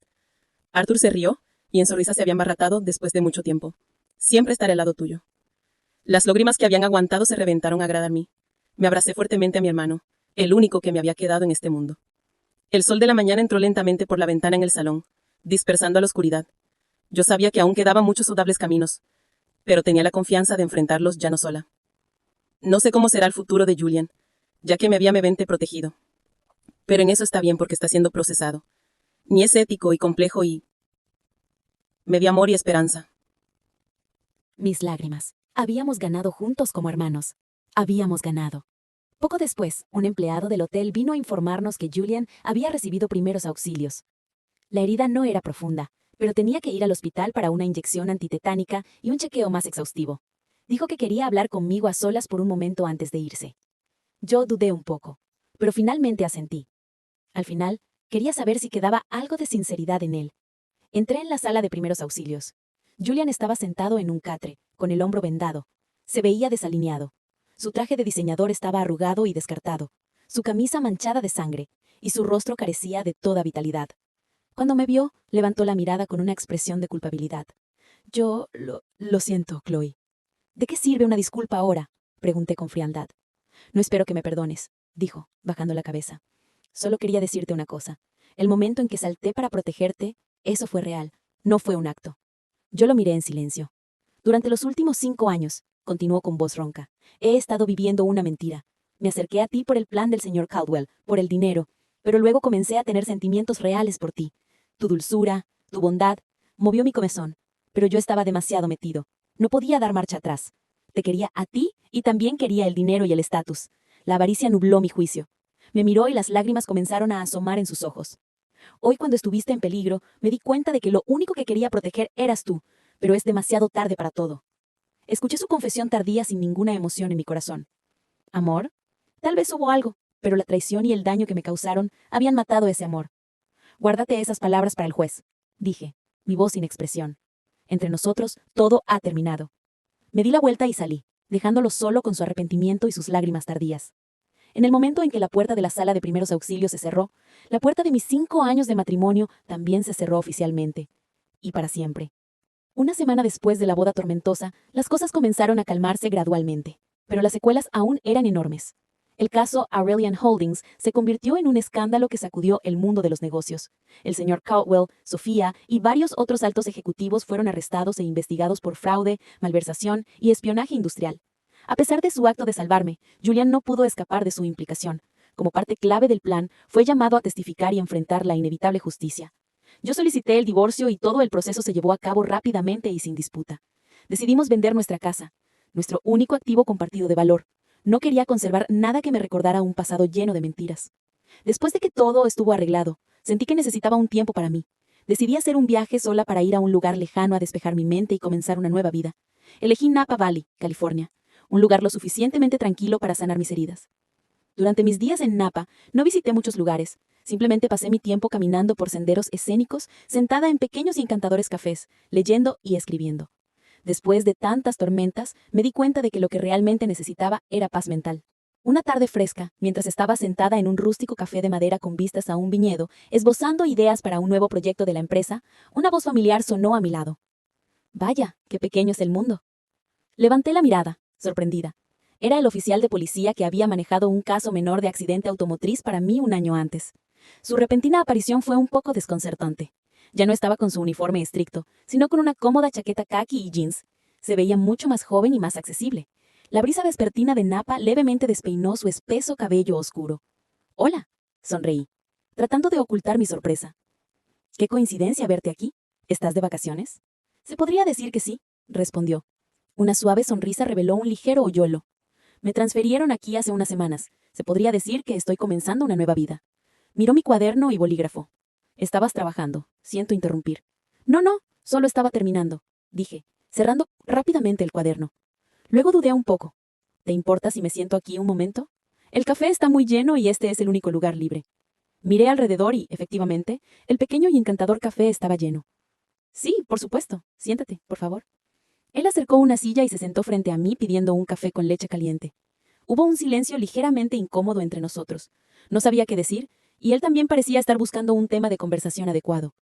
Arthur se rió, y en sonrisa se había embarratado después de mucho tiempo. Siempre estaré al lado tuyo. Las lágrimas que habían aguantado se reventaron a grada mí. Me abracé fuertemente a mi hermano, el único que me había quedado en este mundo. El sol de la mañana entró lentamente por la ventana en el salón, dispersando a la oscuridad. Yo sabía que aún quedaban muchos sudables caminos, pero tenía la confianza de enfrentarlos ya no sola. No sé cómo será el futuro de Julian, ya que me había mente protegido. Pero en eso está bien porque está siendo procesado. Ni es ético y complejo y me dio amor y esperanza. Mis lágrimas. Habíamos ganado juntos como hermanos. Habíamos ganado. Poco después, un empleado del hotel vino a informarnos que Julian había recibido primeros auxilios. La herida no era profunda, pero tenía que ir al hospital para una inyección antitetánica y un chequeo más exhaustivo. Dijo que quería hablar conmigo a solas por un momento antes de irse. Yo dudé un poco, pero finalmente asentí. Al final, quería saber si quedaba algo de sinceridad en él. Entré en la sala de primeros auxilios. Julian estaba sentado en un catre, con el hombro vendado. Se veía desalineado. Su traje de diseñador estaba arrugado y descartado, su camisa manchada de sangre, y su rostro carecía de toda vitalidad. Cuando me vio, levantó la mirada con una expresión de culpabilidad. Lo siento, Chloe. ¿De qué sirve una disculpa ahora?, pregunté con frialdad. No espero que me perdones, dijo, bajando la cabeza. Solo quería decirte una cosa. El momento en que salté para protegerte, eso fue real, no fue un acto. Yo lo miré en silencio. Durante los últimos 5 años, continuó con voz ronca, he estado viviendo una mentira. Me acerqué a ti por el plan del señor Caldwell, por el dinero, pero luego comencé a tener sentimientos reales por ti. Tu dulzura, tu bondad, movió mi comezón, pero yo estaba demasiado metido. No podía dar marcha atrás. Te quería a ti y también quería el dinero y el estatus. La avaricia nubló mi juicio. Me miró y las lágrimas comenzaron a asomar en sus ojos. Hoy, cuando estuviste en peligro, me di cuenta de que lo único que quería proteger eras tú, pero es demasiado tarde para todo. Escuché su confesión tardía sin ninguna emoción en mi corazón. ¿Amor? Tal vez hubo algo, pero la traición y el daño que me causaron habían matado ese amor. Guárdate esas palabras para el juez, dije, mi voz sin expresión. Entre nosotros, todo ha terminado. Me di la vuelta y salí, dejándolo solo con su arrepentimiento y sus lágrimas tardías. En el momento en que la puerta de la sala de primeros auxilios se cerró, la puerta de mis 5 años de matrimonio también se cerró oficialmente. Y para siempre. Una semana después de la boda tormentosa, las cosas comenzaron a calmarse gradualmente, pero las secuelas aún eran enormes. El caso Aurelian Holdings se convirtió en un escándalo que sacudió el mundo de los negocios. El señor Caldwell, Sofía y varios otros altos ejecutivos fueron arrestados e investigados por fraude, malversación y espionaje industrial. A pesar de su acto de salvarme, Julian no pudo escapar de su implicación. Como parte clave del plan, fue llamado a testificar y enfrentar la inevitable justicia. Yo solicité el divorcio y todo el proceso se llevó a cabo rápidamente y sin disputa. Decidimos vender nuestra casa, nuestro único activo compartido de valor. No quería conservar nada que me recordara un pasado lleno de mentiras. Después de que todo estuvo arreglado, sentí que necesitaba un tiempo para mí. Decidí hacer un viaje sola para ir a un lugar lejano a despejar mi mente y comenzar una nueva vida. Elegí Napa Valley, California, un lugar lo suficientemente tranquilo para sanar mis heridas. Durante mis días en Napa, no visité muchos lugares. Simplemente pasé mi tiempo caminando por senderos escénicos, sentada en pequeños y encantadores cafés, leyendo y escribiendo. Después de tantas tormentas, me di cuenta de que lo que realmente necesitaba era paz mental. Una tarde fresca, mientras estaba sentada en un rústico café de madera con vistas a un viñedo, esbozando ideas para un nuevo proyecto de la empresa, una voz familiar sonó a mi lado. Vaya, qué pequeño es el mundo. Levanté la mirada, sorprendida. Era el oficial de policía que había manejado un caso menor de accidente automotriz para mí un año antes. Su repentina aparición fue un poco desconcertante. Ya no estaba con su uniforme estricto, sino con una cómoda chaqueta caqui y jeans. Se veía mucho más joven y más accesible. La brisa vespertina de Napa levemente despeinó su espeso cabello oscuro. «Hola», sonreí, tratando de ocultar mi sorpresa. «Qué coincidencia verte aquí. ¿Estás de vacaciones?» «Se podría decir que sí», respondió. Una suave sonrisa reveló un ligero hoyuelo. «Me transfirieron aquí hace unas semanas. Se podría decir que estoy comenzando una nueva vida». Miró mi cuaderno y bolígrafo. «Estabas trabajando. Siento interrumpir». No, solo estaba terminando», dije, cerrando rápidamente el cuaderno. Luego dudé un poco. «¿Te importa si me siento aquí un momento? El café está muy lleno y este es el único lugar libre». Miré alrededor y, efectivamente, el pequeño y encantador café estaba lleno. «Sí, por supuesto. Siéntate, por favor». Él acercó una silla y se sentó frente a mí pidiendo un café con leche caliente. Hubo un silencio ligeramente incómodo entre nosotros. No sabía qué decir, y él también parecía estar buscando un tema de conversación adecuado.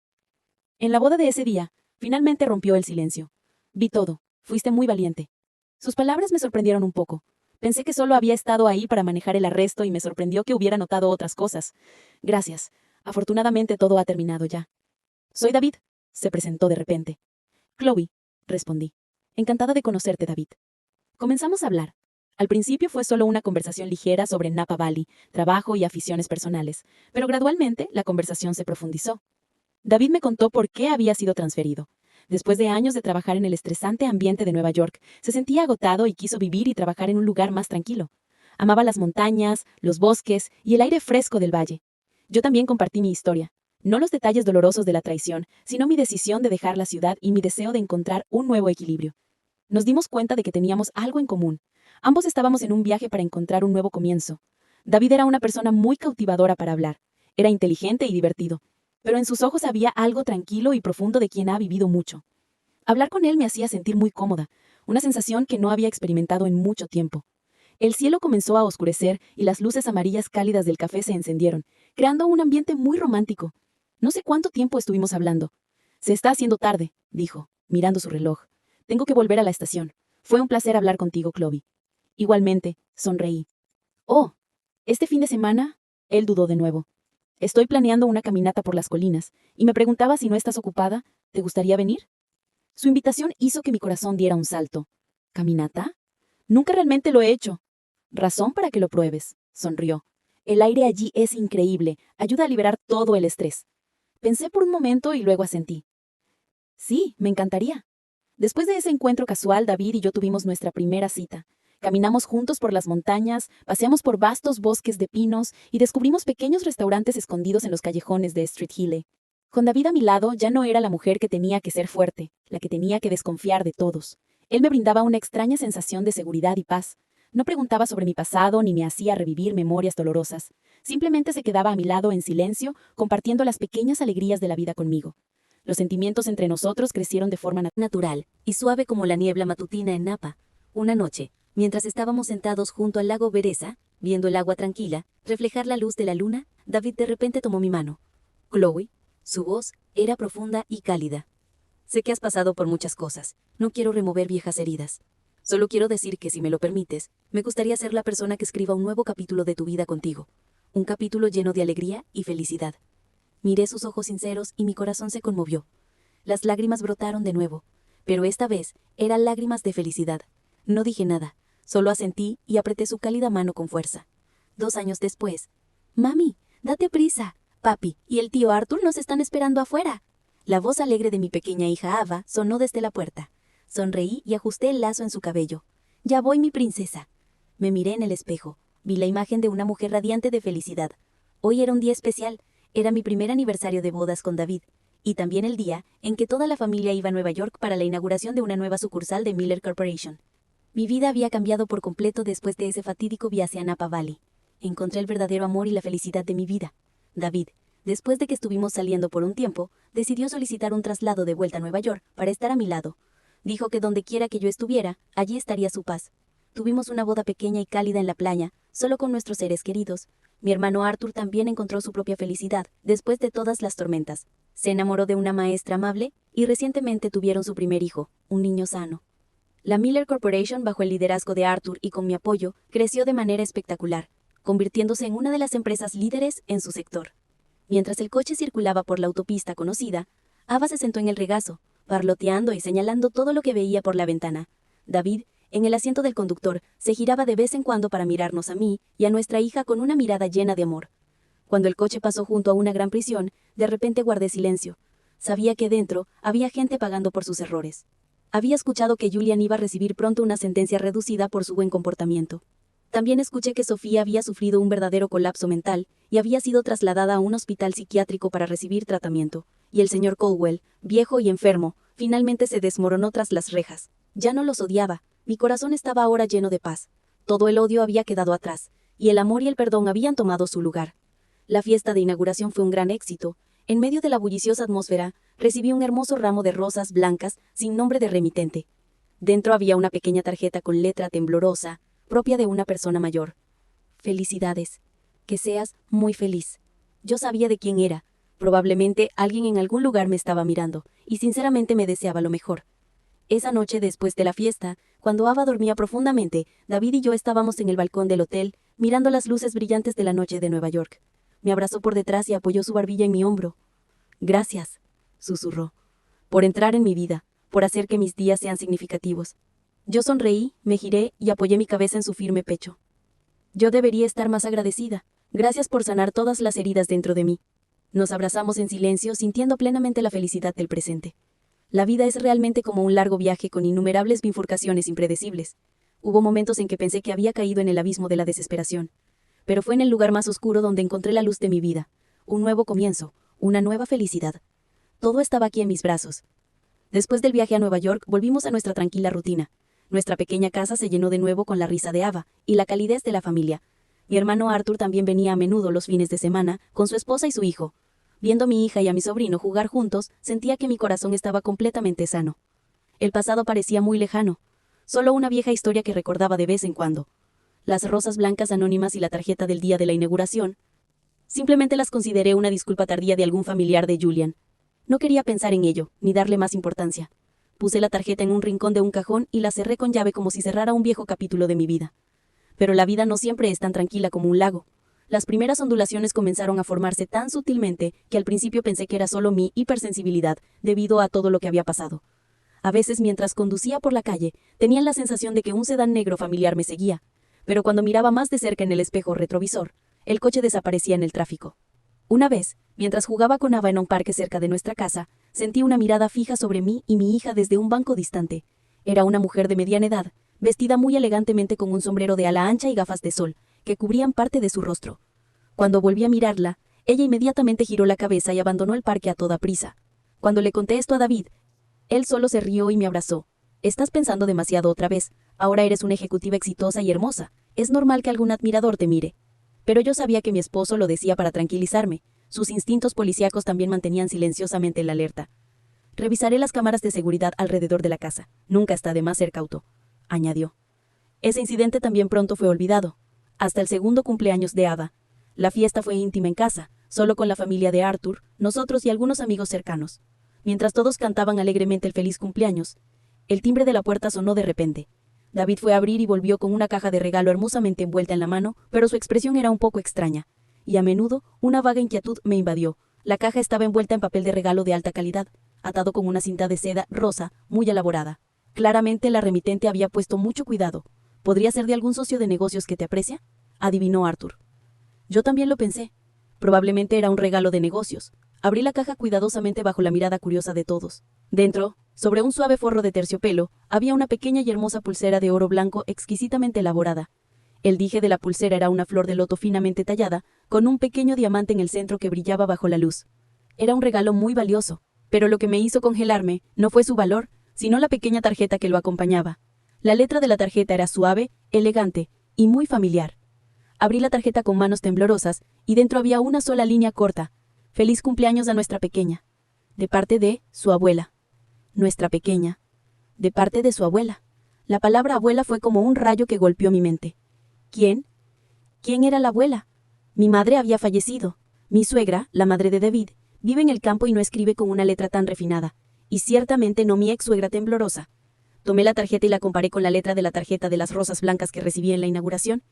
En la boda de ese día, finalmente rompió el silencio. «Vi todo. Fuiste muy valiente». Sus palabras me sorprendieron un poco. Pensé que solo había estado ahí para manejar el arresto y me sorprendió que hubiera notado otras cosas. «Gracias. Afortunadamente todo ha terminado ya». «Soy David», se presentó de repente. «Chloe», respondí. «Encantada de conocerte, David». Comenzamos a hablar. Al principio fue solo una conversación ligera sobre Napa Valley, trabajo y aficiones personales, pero gradualmente la conversación se profundizó. David me contó por qué había sido transferido. Después de años de trabajar en el estresante ambiente de Nueva York, se sentía agotado y quiso vivir y trabajar en un lugar más tranquilo. Amaba las montañas, los bosques y el aire fresco del valle. Yo también compartí mi historia. No los detalles dolorosos de la traición, sino mi decisión de dejar la ciudad y mi deseo de encontrar un nuevo equilibrio. Nos dimos cuenta de que teníamos algo en común. Ambos estábamos en un viaje para encontrar un nuevo comienzo. David era una persona muy cautivadora para hablar. Era inteligente y divertido. Pero en sus ojos había algo tranquilo y profundo de quien ha vivido mucho. Hablar con él me hacía sentir muy cómoda, una sensación que no había experimentado en mucho tiempo. El cielo comenzó a oscurecer y las luces amarillas cálidas del café se encendieron, creando un ambiente muy romántico. No sé cuánto tiempo estuvimos hablando. Se está haciendo tarde, dijo, mirando su reloj. Tengo que volver a la estación. Fue un placer hablar contigo, Chloe. Igualmente, sonreí. Oh, ¿este fin de semana? Él dudó de nuevo. Estoy planeando una caminata por las colinas, y me preguntaba si no estás ocupada. ¿Te gustaría venir? Su invitación hizo que mi corazón diera un salto. ¿Caminata? Nunca realmente lo he hecho. Razón para que lo pruebes, sonrió. El aire allí es increíble, ayuda a liberar todo el estrés. Pensé por un momento y luego asentí. Sí, me encantaría. Después de ese encuentro casual, David y yo tuvimos nuestra primera cita. Caminamos juntos por las montañas, paseamos por vastos bosques de pinos y descubrimos pequeños restaurantes escondidos en los callejones de Street Hill. Con David a mi lado ya no era la mujer que tenía que ser fuerte, la que tenía que desconfiar de todos. Él me brindaba una extraña sensación de seguridad y paz. No preguntaba sobre mi pasado ni me hacía revivir memorias dolorosas. Simplemente se quedaba a mi lado en silencio, compartiendo las pequeñas alegrías de la vida conmigo. Los sentimientos entre nosotros crecieron de forma natural y suave como la niebla matutina en Napa. Una noche, mientras estábamos sentados junto al lago Bereza, viendo el agua tranquila, reflejar la luz de la luna, David de repente tomó mi mano. Chloe, su voz era profunda y cálida. Sé que has pasado por muchas cosas. No quiero remover viejas heridas. Solo quiero decir que, si me lo permites, me gustaría ser la persona que escriba un nuevo capítulo de tu vida contigo. Un capítulo lleno de alegría y felicidad. Miré sus ojos sinceros y mi corazón se conmovió. Las lágrimas brotaron de nuevo, pero esta vez eran lágrimas de felicidad. No dije nada, solo asentí y apreté su cálida mano con fuerza. 2 años después. Mami, date prisa. Papi y el tío Arthur nos están esperando afuera. La voz alegre de mi pequeña hija Ava sonó desde la puerta. Sonreí y ajusté el lazo en su cabello. Ya voy, mi princesa. Me miré en el espejo. Vi la imagen de una mujer radiante de felicidad. Hoy era un día especial. Era mi primer aniversario de bodas con David. Y también el día en que toda la familia iba a Nueva York para la inauguración de una nueva sucursal de Miller Corporation. Mi vida había cambiado por completo después de ese fatídico viaje a Napa Valley. Encontré el verdadero amor y la felicidad de mi vida. David, después de que estuvimos saliendo por un tiempo, decidió solicitar un traslado de vuelta a Nueva York para estar a mi lado. Dijo que donde quiera que yo estuviera, allí estaría su paz. Tuvimos una boda pequeña y cálida en la playa, solo con nuestros seres queridos. Mi hermano Arthur también encontró su propia felicidad, después de todas las tormentas. Se enamoró de una maestra amable, y recientemente tuvieron su primer hijo, un niño sano. La Miller Corporation, bajo el liderazgo de Arthur y con mi apoyo, creció de manera espectacular, convirtiéndose en una de las empresas líderes en su sector. Mientras el coche circulaba por la autopista conocida, Ava se sentó en el regazo, parloteando y señalando todo lo que veía por la ventana. David, en el asiento del conductor, se giraba de vez en cuando para mirarnos a mí y a nuestra hija con una mirada llena de amor. Cuando el coche pasó junto a una gran prisión, de repente guardé silencio. Sabía que dentro había gente pagando por sus errores. Había escuchado que Julian iba a recibir pronto una sentencia reducida por su buen comportamiento. También escuché que Sofía había sufrido un verdadero colapso mental y había sido trasladada a un hospital psiquiátrico para recibir tratamiento. Y el señor Caldwell, viejo y enfermo, finalmente se desmoronó tras las rejas. Ya no los odiaba. Mi corazón estaba ahora lleno de paz. Todo el odio había quedado atrás, y el amor y el perdón habían tomado su lugar. La fiesta de inauguración fue un gran éxito. En medio de la bulliciosa atmósfera, recibí un hermoso ramo de rosas blancas sin nombre de remitente. Dentro había una pequeña tarjeta con letra temblorosa, propia de una persona mayor. Felicidades. Que seas muy feliz. Yo sabía de quién era. Probablemente alguien en algún lugar me estaba mirando, y sinceramente me deseaba lo mejor. Esa noche, después de la fiesta, cuando Ava dormía profundamente, David y yo estábamos en el balcón del hotel, mirando las luces brillantes de la noche de Nueva York. Me abrazó por detrás y apoyó su barbilla en mi hombro. Gracias, susurró, por entrar en mi vida, por hacer que mis días sean significativos. Yo sonreí, me giré y apoyé mi cabeza en su firme pecho. Yo debería estar más agradecida. Gracias por sanar todas las heridas dentro de mí. Nos abrazamos en silencio, sintiendo plenamente la felicidad del presente. La vida es realmente como un largo viaje con innumerables bifurcaciones impredecibles. Hubo momentos en que pensé que había caído en el abismo de la desesperación. Pero fue en el lugar más oscuro donde encontré la luz de mi vida. Un nuevo comienzo, una nueva felicidad. Todo estaba aquí en mis brazos. Después del viaje a Nueva York, volvimos a nuestra tranquila rutina. Nuestra pequeña casa se llenó de nuevo con la risa de Ava y la calidez de la familia. Mi hermano Arthur también venía a menudo los fines de semana, con su esposa y su hijo. Viendo a mi hija y a mi sobrino jugar juntos, sentía que mi corazón estaba completamente sano. El pasado parecía muy lejano, solo una vieja historia que recordaba de vez en cuando. Las rosas blancas anónimas y la tarjeta del día de la inauguración. Simplemente las consideré una disculpa tardía de algún familiar de Julian. No quería pensar en ello, ni darle más importancia. Puse la tarjeta en un rincón de un cajón y la cerré con llave como si cerrara un viejo capítulo de mi vida. Pero la vida no siempre es tan tranquila como un lago. Las primeras ondulaciones comenzaron a formarse tan sutilmente que al principio pensé que era solo mi hipersensibilidad, debido a todo lo que había pasado. A veces, mientras conducía por la calle, tenía la sensación de que un sedán negro familiar me seguía, pero cuando miraba más de cerca en el espejo retrovisor, el coche desaparecía en el tráfico. Una vez, mientras jugaba con Ava en un parque cerca de nuestra casa, sentí una mirada fija sobre mí y mi hija desde un banco distante. Era una mujer de mediana edad, vestida muy elegantemente con un sombrero de ala ancha y gafas de sol, que cubrían parte de su rostro. Cuando volví a mirarla, ella inmediatamente giró la cabeza y abandonó el parque a toda prisa. Cuando le conté esto a David, él solo se rió y me abrazó. «Estás pensando demasiado otra vez. Ahora eres una ejecutiva exitosa y hermosa. Es normal que algún admirador te mire». Pero yo sabía que mi esposo lo decía para tranquilizarme. Sus instintos policíacos también mantenían silenciosamente la alerta. «Revisaré las cámaras de seguridad alrededor de la casa. Nunca está de más ser cauto», añadió. Ese incidente también pronto fue olvidado. Hasta el segundo cumpleaños de Ava. La fiesta fue íntima en casa, solo con la familia de Arthur, nosotros y algunos amigos cercanos. Mientras todos cantaban alegremente el feliz cumpleaños, el timbre de la puerta sonó de repente. David fue a abrir y volvió con una caja de regalo hermosamente envuelta en la mano, pero su expresión era un poco extraña. Y a menudo, una vaga inquietud me invadió. La caja estaba envuelta en papel de regalo de alta calidad, atado con una cinta de seda rosa, muy elaborada. Claramente la remitente había puesto mucho cuidado. ¿Podría ser de algún socio de negocios que te aprecia?, adivinó Arthur. Yo también lo pensé. Probablemente era un regalo de negocios. Abrí la caja cuidadosamente bajo la mirada curiosa de todos. Dentro, sobre un suave forro de terciopelo, había una pequeña y hermosa pulsera de oro blanco exquisitamente elaborada. El dije de la pulsera era una flor de loto finamente tallada, con un pequeño diamante en el centro que brillaba bajo la luz. Era un regalo muy valioso, pero lo que me hizo congelarme no fue su valor, sino la pequeña tarjeta que lo acompañaba. La letra de la tarjeta era suave, elegante y muy familiar. Abrí la tarjeta con manos temblorosas y dentro había una sola línea corta. «Feliz cumpleaños a nuestra pequeña. De parte de su abuela». Nuestra pequeña. De parte de su abuela. La palabra abuela fue como un rayo que golpeó mi mente. ¿Quién? ¿Quién era la abuela? Mi madre había fallecido. Mi suegra, la madre de David, vive en el campo y no escribe con una letra tan refinada. Y ciertamente no mi ex suegra temblorosa. Tomé la tarjeta y la comparé con la letra de la tarjeta de las rosas blancas que recibí en la inauguración.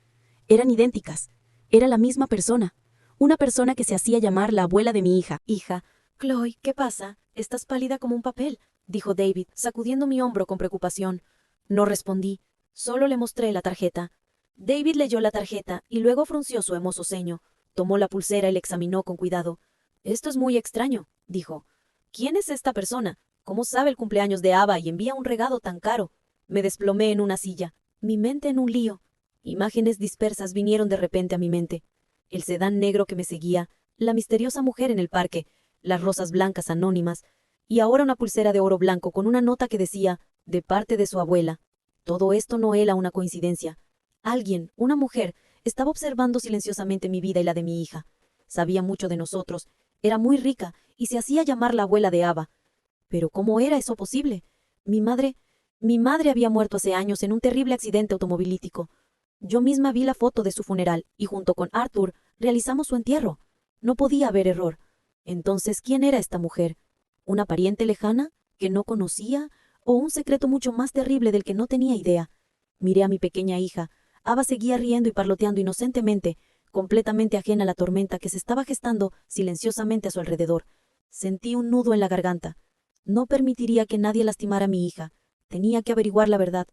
Eran idénticas. Era la misma persona. Una persona que se hacía llamar la abuela de mi hija. «Hija, Chloe, ¿qué pasa? Estás pálida como un papel», dijo David, sacudiendo mi hombro con preocupación. No respondí. Solo le mostré la tarjeta. David leyó la tarjeta y luego frunció su hermoso ceño. Tomó la pulsera y la examinó con cuidado. «Esto es muy extraño», dijo. «¿Quién es esta persona? ¿Cómo sabe el cumpleaños de Ava y envía un regalo tan caro?» Me desplomé en una silla, mi mente en un lío. Imágenes dispersas vinieron de repente a mi mente. El sedán negro que me seguía, la misteriosa mujer en el parque, las rosas blancas anónimas, y ahora una pulsera de oro blanco con una nota que decía, de parte de su abuela. Todo esto no era una coincidencia. Alguien, una mujer, estaba observando silenciosamente mi vida y la de mi hija. Sabía mucho de nosotros, era muy rica y se hacía llamar la abuela de Ava. Pero ¿cómo era eso posible? Mi madre había muerto hace años en un terrible accidente automovilístico. Yo misma vi la foto de su funeral y junto con Arthur realizamos su entierro. No podía haber error. Entonces, ¿quién era esta mujer? ¿Una pariente lejana que no conocía o un secreto mucho más terrible del que no tenía idea? Miré a mi pequeña hija. Ava seguía riendo y parloteando inocentemente, completamente ajena a la tormenta que se estaba gestando silenciosamente a su alrededor. Sentí un nudo en la garganta. No permitiría que nadie lastimara a mi hija. Tenía que averiguar la verdad.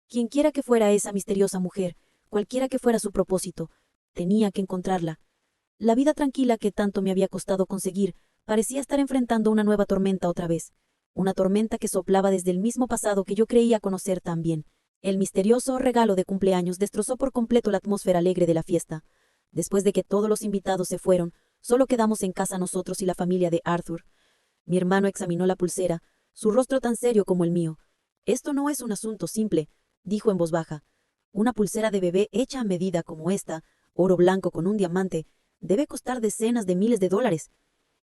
Quienquiera que fuera esa misteriosa mujer, cualquiera que fuera su propósito, tenía que encontrarla. La vida tranquila que tanto me había costado conseguir parecía estar enfrentando una nueva tormenta otra vez. Una tormenta que soplaba desde el mismo pasado que yo creía conocer tan bien. El misterioso regalo de cumpleaños destrozó por completo la atmósfera alegre de la fiesta. Después de que todos los invitados se fueron, solo quedamos en casa nosotros y la familia de Arthur. Mi hermano examinó la pulsera, su rostro tan serio como el mío. «Esto no es un asunto simple», dijo en voz baja. «Una pulsera de bebé hecha a medida como esta, oro blanco con un diamante, debe costar decenas de miles de dólares.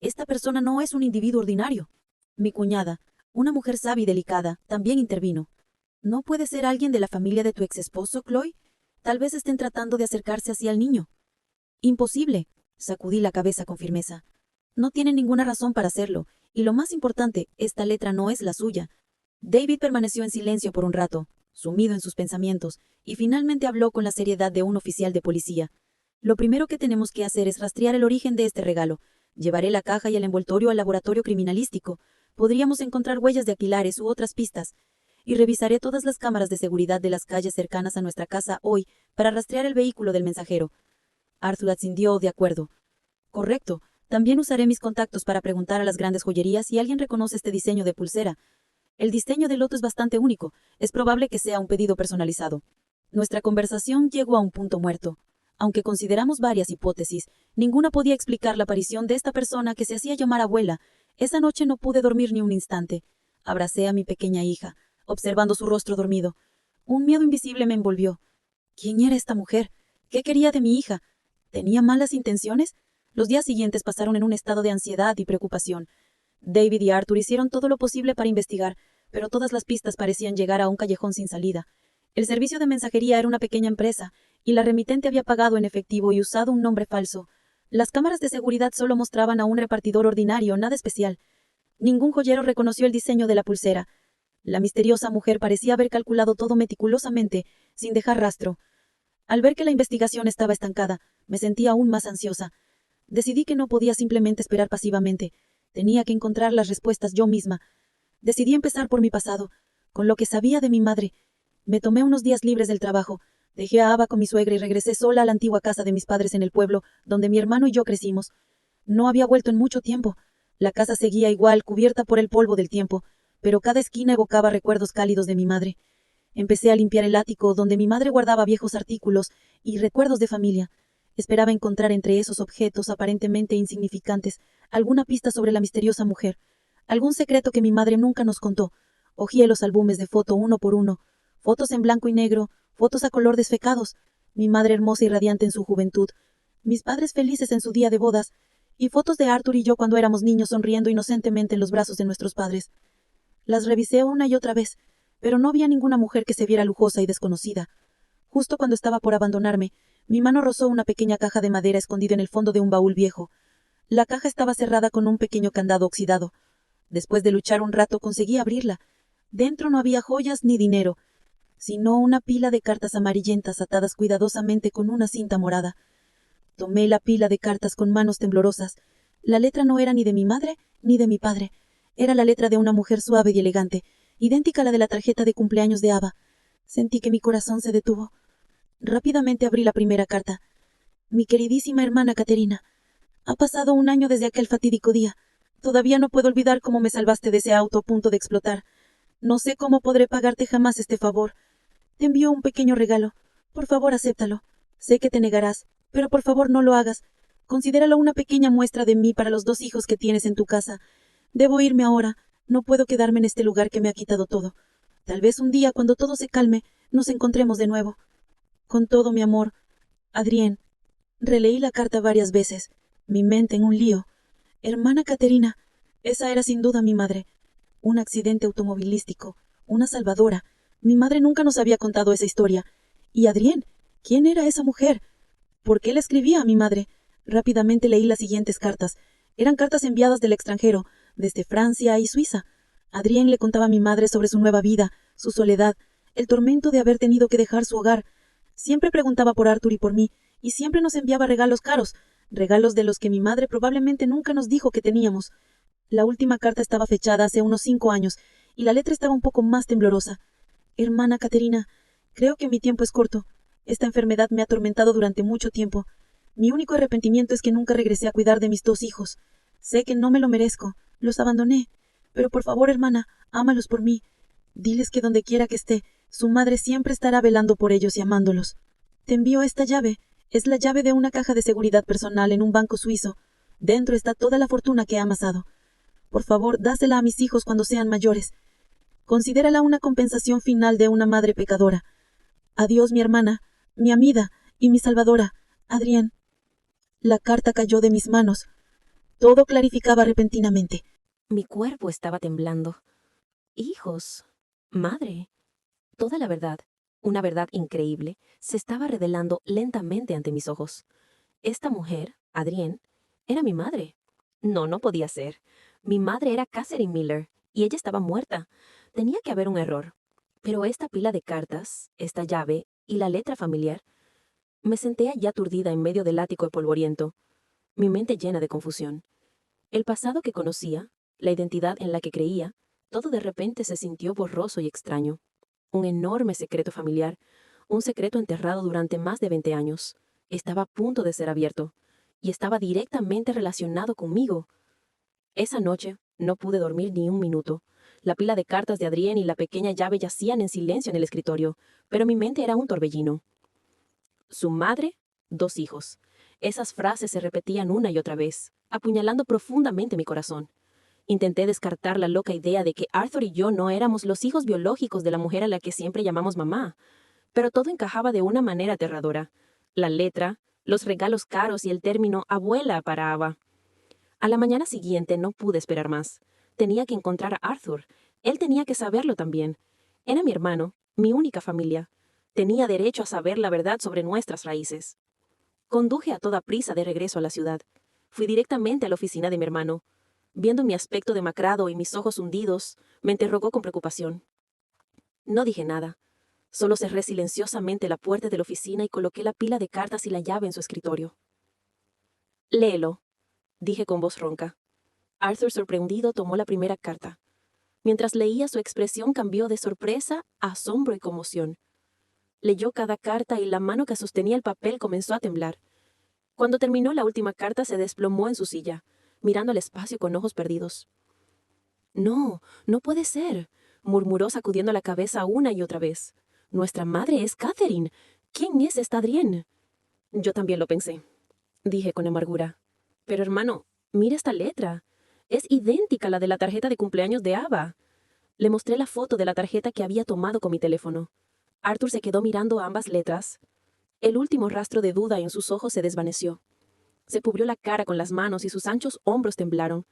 Esta persona no es un individuo ordinario». Mi cuñada, una mujer sabia y delicada, también intervino. «¿No puede ser alguien de la familia de tu exesposo, Chloe? Tal vez estén tratando de acercarse hacia el niño». «Imposible», sacudí la cabeza con firmeza. «No tienen ninguna razón para hacerlo, y lo más importante, esta letra no es la suya». David permaneció en silencio por un rato, sumido en sus pensamientos, y finalmente habló con la seriedad de un oficial de policía. «Lo primero que tenemos que hacer es rastrear el origen de este regalo. Llevaré la caja y el envoltorio al laboratorio criminalístico. Podríamos encontrar huellas de aquilares u otras pistas. Y revisaré todas las cámaras de seguridad de las calles cercanas a nuestra casa hoy para rastrear el vehículo del mensajero». Arthur asintió de acuerdo. «Correcto. También usaré mis contactos para preguntar a las grandes joyerías si alguien reconoce este diseño de pulsera. El diseño del loto es bastante único. Es probable que sea un pedido personalizado». Nuestra conversación llegó a un punto muerto. Aunque consideramos varias hipótesis, ninguna podía explicar la aparición de esta persona que se hacía llamar abuela. Esa noche no pude dormir ni un instante. Abracé a mi pequeña hija, observando su rostro dormido. Un miedo invisible me envolvió. ¿Quién era esta mujer? ¿Qué quería de mi hija? ¿Tenía malas intenciones? Los días siguientes pasaron en un estado de ansiedad y preocupación. David y Arthur hicieron todo lo posible para investigar, pero todas las pistas parecían llegar a un callejón sin salida. El servicio de mensajería era una pequeña empresa, y la remitente había pagado en efectivo y usado un nombre falso. Las cámaras de seguridad solo mostraban a un repartidor ordinario, nada especial. Ningún joyero reconoció el diseño de la pulsera. La misteriosa mujer parecía haber calculado todo meticulosamente, sin dejar rastro. Al ver que la investigación estaba estancada, me sentía aún más ansiosa. Decidí que no podía simplemente esperar pasivamente. Tenía que encontrar las respuestas yo misma. Decidí empezar por mi pasado, con lo que sabía de mi madre. Me tomé unos días libres del trabajo. Dejé a Ava con mi suegra y regresé sola a la antigua casa de mis padres en el pueblo, donde mi hermano y yo crecimos. No había vuelto en mucho tiempo. La casa seguía igual, cubierta por el polvo del tiempo, pero cada esquina evocaba recuerdos cálidos de mi madre. Empecé a limpiar el ático, donde mi madre guardaba viejos artículos y recuerdos de familia. Esperaba encontrar entre esos objetos aparentemente insignificantes alguna pista sobre la misteriosa mujer, algún secreto que mi madre nunca nos contó. Hojeé los álbumes de foto uno por uno, fotos en blanco y negro, fotos a color desfecados, mi madre hermosa y radiante en su juventud, mis padres felices en su día de bodas, y fotos de Arthur y yo cuando éramos niños sonriendo inocentemente en los brazos de nuestros padres. Las revisé una y otra vez, pero no había ninguna mujer que se viera lujosa y desconocida. Justo cuando estaba por abandonarme, mi mano rozó una pequeña caja de madera escondida en el fondo de un baúl viejo. La caja estaba cerrada con un pequeño candado oxidado. Después de luchar un rato conseguí abrirla. Dentro no había joyas ni dinero, sino una pila de cartas amarillentas atadas cuidadosamente con una cinta morada. Tomé la pila de cartas con manos temblorosas. La letra no era ni de mi madre ni de mi padre. Era la letra de una mujer suave y elegante, idéntica a la de la tarjeta de cumpleaños de Ava. Sentí que mi corazón se detuvo. Rápidamente abrí la primera carta. Mi queridísima hermana Caterina, ha pasado un año desde aquel fatídico día. Todavía no puedo olvidar cómo me salvaste de ese auto a punto de explotar. No sé cómo podré pagarte jamás este favor. Te envío un pequeño regalo. Por favor, acéptalo. Sé que te negarás, pero por favor no lo hagas. Considéralo una pequeña muestra de mí para los 2 hijos que tienes en tu casa. Debo irme ahora. No puedo quedarme en este lugar que me ha quitado todo. Tal vez un día, cuando todo se calme, nos encontremos de nuevo. Con todo mi amor, Adrienne. Releí la carta varias veces, mi mente en un lío. Hermana Caterina, esa era sin duda mi madre. Un accidente automovilístico, una salvadora. Mi madre nunca nos había contado esa historia. ¿Y Adrienne? ¿Quién era esa mujer? ¿Por qué le escribía a mi madre? Rápidamente leí las siguientes cartas. Eran cartas enviadas del extranjero, desde Francia y Suiza. Adrienne le contaba a mi madre sobre su nueva vida, su soledad, el tormento de haber tenido que dejar su hogar. Siempre preguntaba por Arthur y por mí, y siempre nos enviaba regalos caros, regalos de los que mi madre probablemente nunca nos dijo que teníamos. La última carta estaba fechada hace unos 5 años, y la letra estaba un poco más temblorosa. Hermana Caterina, creo que mi tiempo es corto. Esta enfermedad me ha atormentado durante mucho tiempo. Mi único arrepentimiento es que nunca regresé a cuidar de mis 2 hijos. Sé que no me lo merezco, los abandoné. Pero por favor, hermana, ámalos por mí. Diles que donde quiera que esté, Su madre siempre estará velando por ellos y amándolos. Te envío esta llave. Es la llave de una caja de seguridad personal en un banco suizo. Dentro está toda la fortuna que he amasado. Por favor, dásela a mis hijos cuando sean mayores. Considérala una compensación final de una madre pecadora. Adiós, mi hermana, mi amiga y mi salvadora, Adrienne. La carta cayó de mis manos. Todo clarificaba repentinamente. Mi cuerpo estaba temblando. Hijos, madre. Toda la verdad, una verdad increíble, se estaba revelando lentamente ante mis ojos. Esta mujer, Adrienne, era mi madre. No, no podía ser. Mi madre era Catherine Miller, y ella estaba muerta. Tenía que haber un error. Pero esta pila de cartas, esta llave y la letra familiar, me senté allá aturdida en medio del ático polvoriento, mi mente llena de confusión. El pasado que conocía, la identidad en la que creía, todo de repente se sintió borroso y extraño. Un enorme secreto familiar, un secreto enterrado durante más de 20 años, estaba a punto de ser abierto, y estaba directamente relacionado conmigo. Esa noche no pude dormir ni un minuto. La pila de cartas de Adrienne y la pequeña llave yacían en silencio en el escritorio, pero mi mente era un torbellino. Su madre, 2 hijos. Esas frases se repetían una y otra vez, apuñalando profundamente mi corazón. Intenté descartar la loca idea de que Arthur y yo no éramos los hijos biológicos de la mujer a la que siempre llamamos mamá, pero todo encajaba de una manera aterradora. La letra, los regalos caros y el término abuela para Ava. A la mañana siguiente no pude esperar más. Tenía que encontrar a Arthur. Él tenía que saberlo también. Era mi hermano, mi única familia. Tenía derecho a saber la verdad sobre nuestras raíces. Conduje a toda prisa de regreso a la ciudad. Fui directamente a la oficina de mi hermano. Viendo mi aspecto demacrado y mis ojos hundidos, me interrogó con preocupación. No dije nada. Solo cerré silenciosamente la puerta de la oficina y coloqué la pila de cartas y la llave en su escritorio. «Léelo», dije con voz ronca. Arthur, sorprendido, tomó la primera carta. Mientras leía, su expresión cambió de sorpresa a asombro y conmoción. Leyó cada carta y la mano que sostenía el papel comenzó a temblar. Cuando terminó la última carta, se desplomó en su silla, mirando al espacio con ojos perdidos. «No, no puede ser», murmuró sacudiendo la cabeza una y otra vez. «Nuestra madre es Catherine. ¿Quién es esta Adrienne?» Yo también lo pensé, dije con amargura. «Pero hermano, mira esta letra. Es idéntica a la de la tarjeta de cumpleaños de Ava». Le mostré la foto de la tarjeta que había tomado con mi teléfono. Arthur se quedó mirando ambas letras. El último rastro de duda en sus ojos se desvaneció. Se cubrió la cara con las manos y sus anchos hombros temblaron.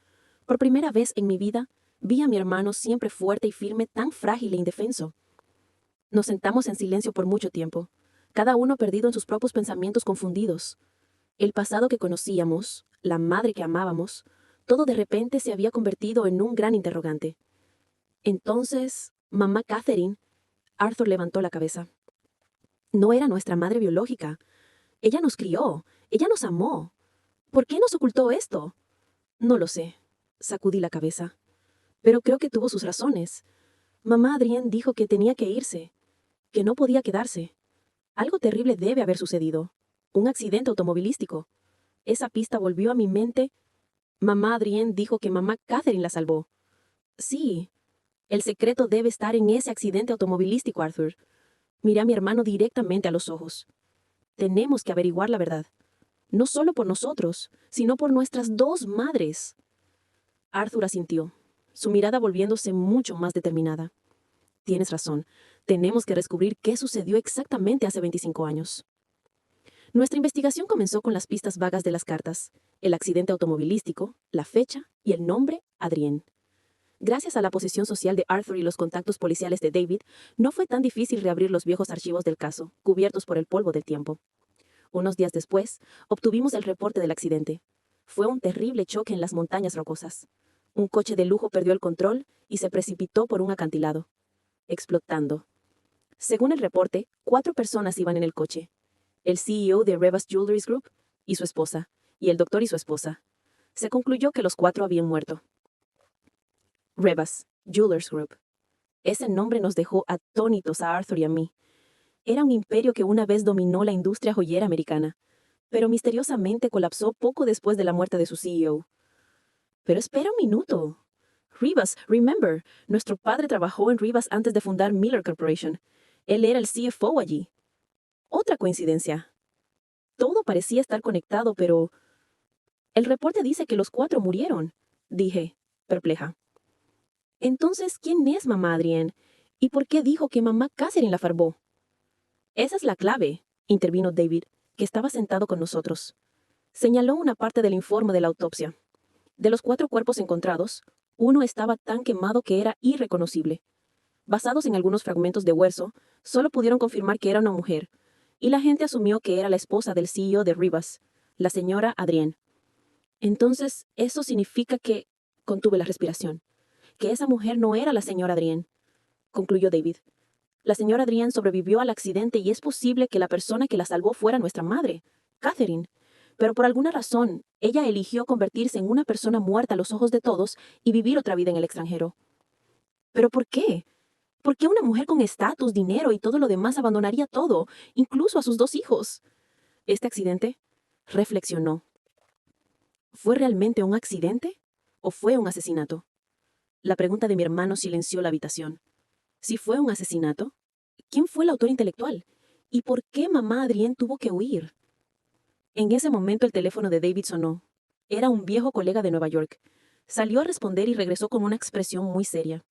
Por primera vez en mi vida, vi a mi hermano siempre fuerte y firme, tan frágil e indefenso. Nos sentamos en silencio por mucho tiempo, cada uno perdido en sus propios pensamientos confundidos. El pasado que conocíamos, la madre que amábamos, todo de repente se había convertido en un gran interrogante. Entonces, mamá Catherine, Arthur levantó la cabeza. No era nuestra madre biológica. Ella nos crió, ella nos amó. ¿Por qué nos ocultó esto? No lo sé, sacudí la cabeza. Pero creo que tuvo sus razones. Mamá Adrienne dijo que tenía que irse, que no podía quedarse. Algo terrible debe haber sucedido. Un accidente automovilístico. Esa pista volvió a mi mente. Mamá Adrienne dijo que mamá Catherine la salvó. Sí, el secreto debe estar en ese accidente automovilístico, Arthur. Miré a mi hermano directamente a los ojos. Tenemos que averiguar la verdad. No solo por nosotros, sino por nuestras 2 madres. Arthur asintió, su mirada volviéndose mucho más determinada. Tienes razón. Tenemos que descubrir qué sucedió exactamente hace 25 años. Nuestra investigación comenzó con las pistas vagas de las cartas, el accidente automovilístico, la fecha y el nombre Adrienne. Gracias a la posición social de Arthur y los contactos policiales de David, no fue tan difícil reabrir los viejos archivos del caso, cubiertos por el polvo del tiempo. Unos días después, obtuvimos el reporte del accidente. Fue un terrible choque en las montañas rocosas. Un coche de lujo perdió el control y se precipitó por un acantilado, explotando. Según el reporte, 4 personas iban en el coche. El CEO de Revas Jewelries Group y su esposa, y el doctor y su esposa. Se concluyó que los 4 habían muerto. Revas Jewelers Group. Ese nombre nos dejó atónitos a Arthur y a mí. Era un imperio que una vez dominó la industria joyera americana, pero misteriosamente colapsó poco después de la muerte de su CEO. Pero espera un minuto. Rivas, remember, nuestro padre trabajó en Rivas antes de fundar Miller Corporation. Él era el CFO allí. Otra coincidencia. Todo parecía estar conectado, pero... El reporte dice que los 4 murieron, dije, perpleja. Entonces, ¿quién es mamá Adrienne? ¿Y por qué dijo que mamá Catherine la farbó? Esa es la clave, intervino David, que estaba sentado con nosotros. Señaló una parte del informe de la autopsia. De los 4 cuerpos encontrados, uno estaba tan quemado que era irreconocible. Basados en algunos fragmentos de hueso, solo pudieron confirmar que era una mujer, y la gente asumió que era la esposa del CEO de Rivas, la señora Adrienne. Entonces, eso significa que... Contuve la respiración. Que esa mujer no era la señora Adrienne, concluyó David. La señora Adrienne sobrevivió al accidente y es posible que la persona que la salvó fuera nuestra madre, Catherine. Pero por alguna razón, ella eligió convertirse en una persona muerta a los ojos de todos y vivir otra vida en el extranjero. ¿Pero por qué? ¿Por qué una mujer con estatus, dinero y todo lo demás abandonaría todo, incluso a sus 2 hijos? ¿Este accidente? Reflexionó. ¿Fue realmente un accidente o fue un asesinato? La pregunta de mi hermano silenció la habitación. Si fue un asesinato, ¿quién fue el autor intelectual? ¿Y por qué mamá Adrienne tuvo que huir? En ese momento el teléfono de David sonó. Era un viejo colega de Nueva York. Salió a responder y regresó con una expresión muy seria.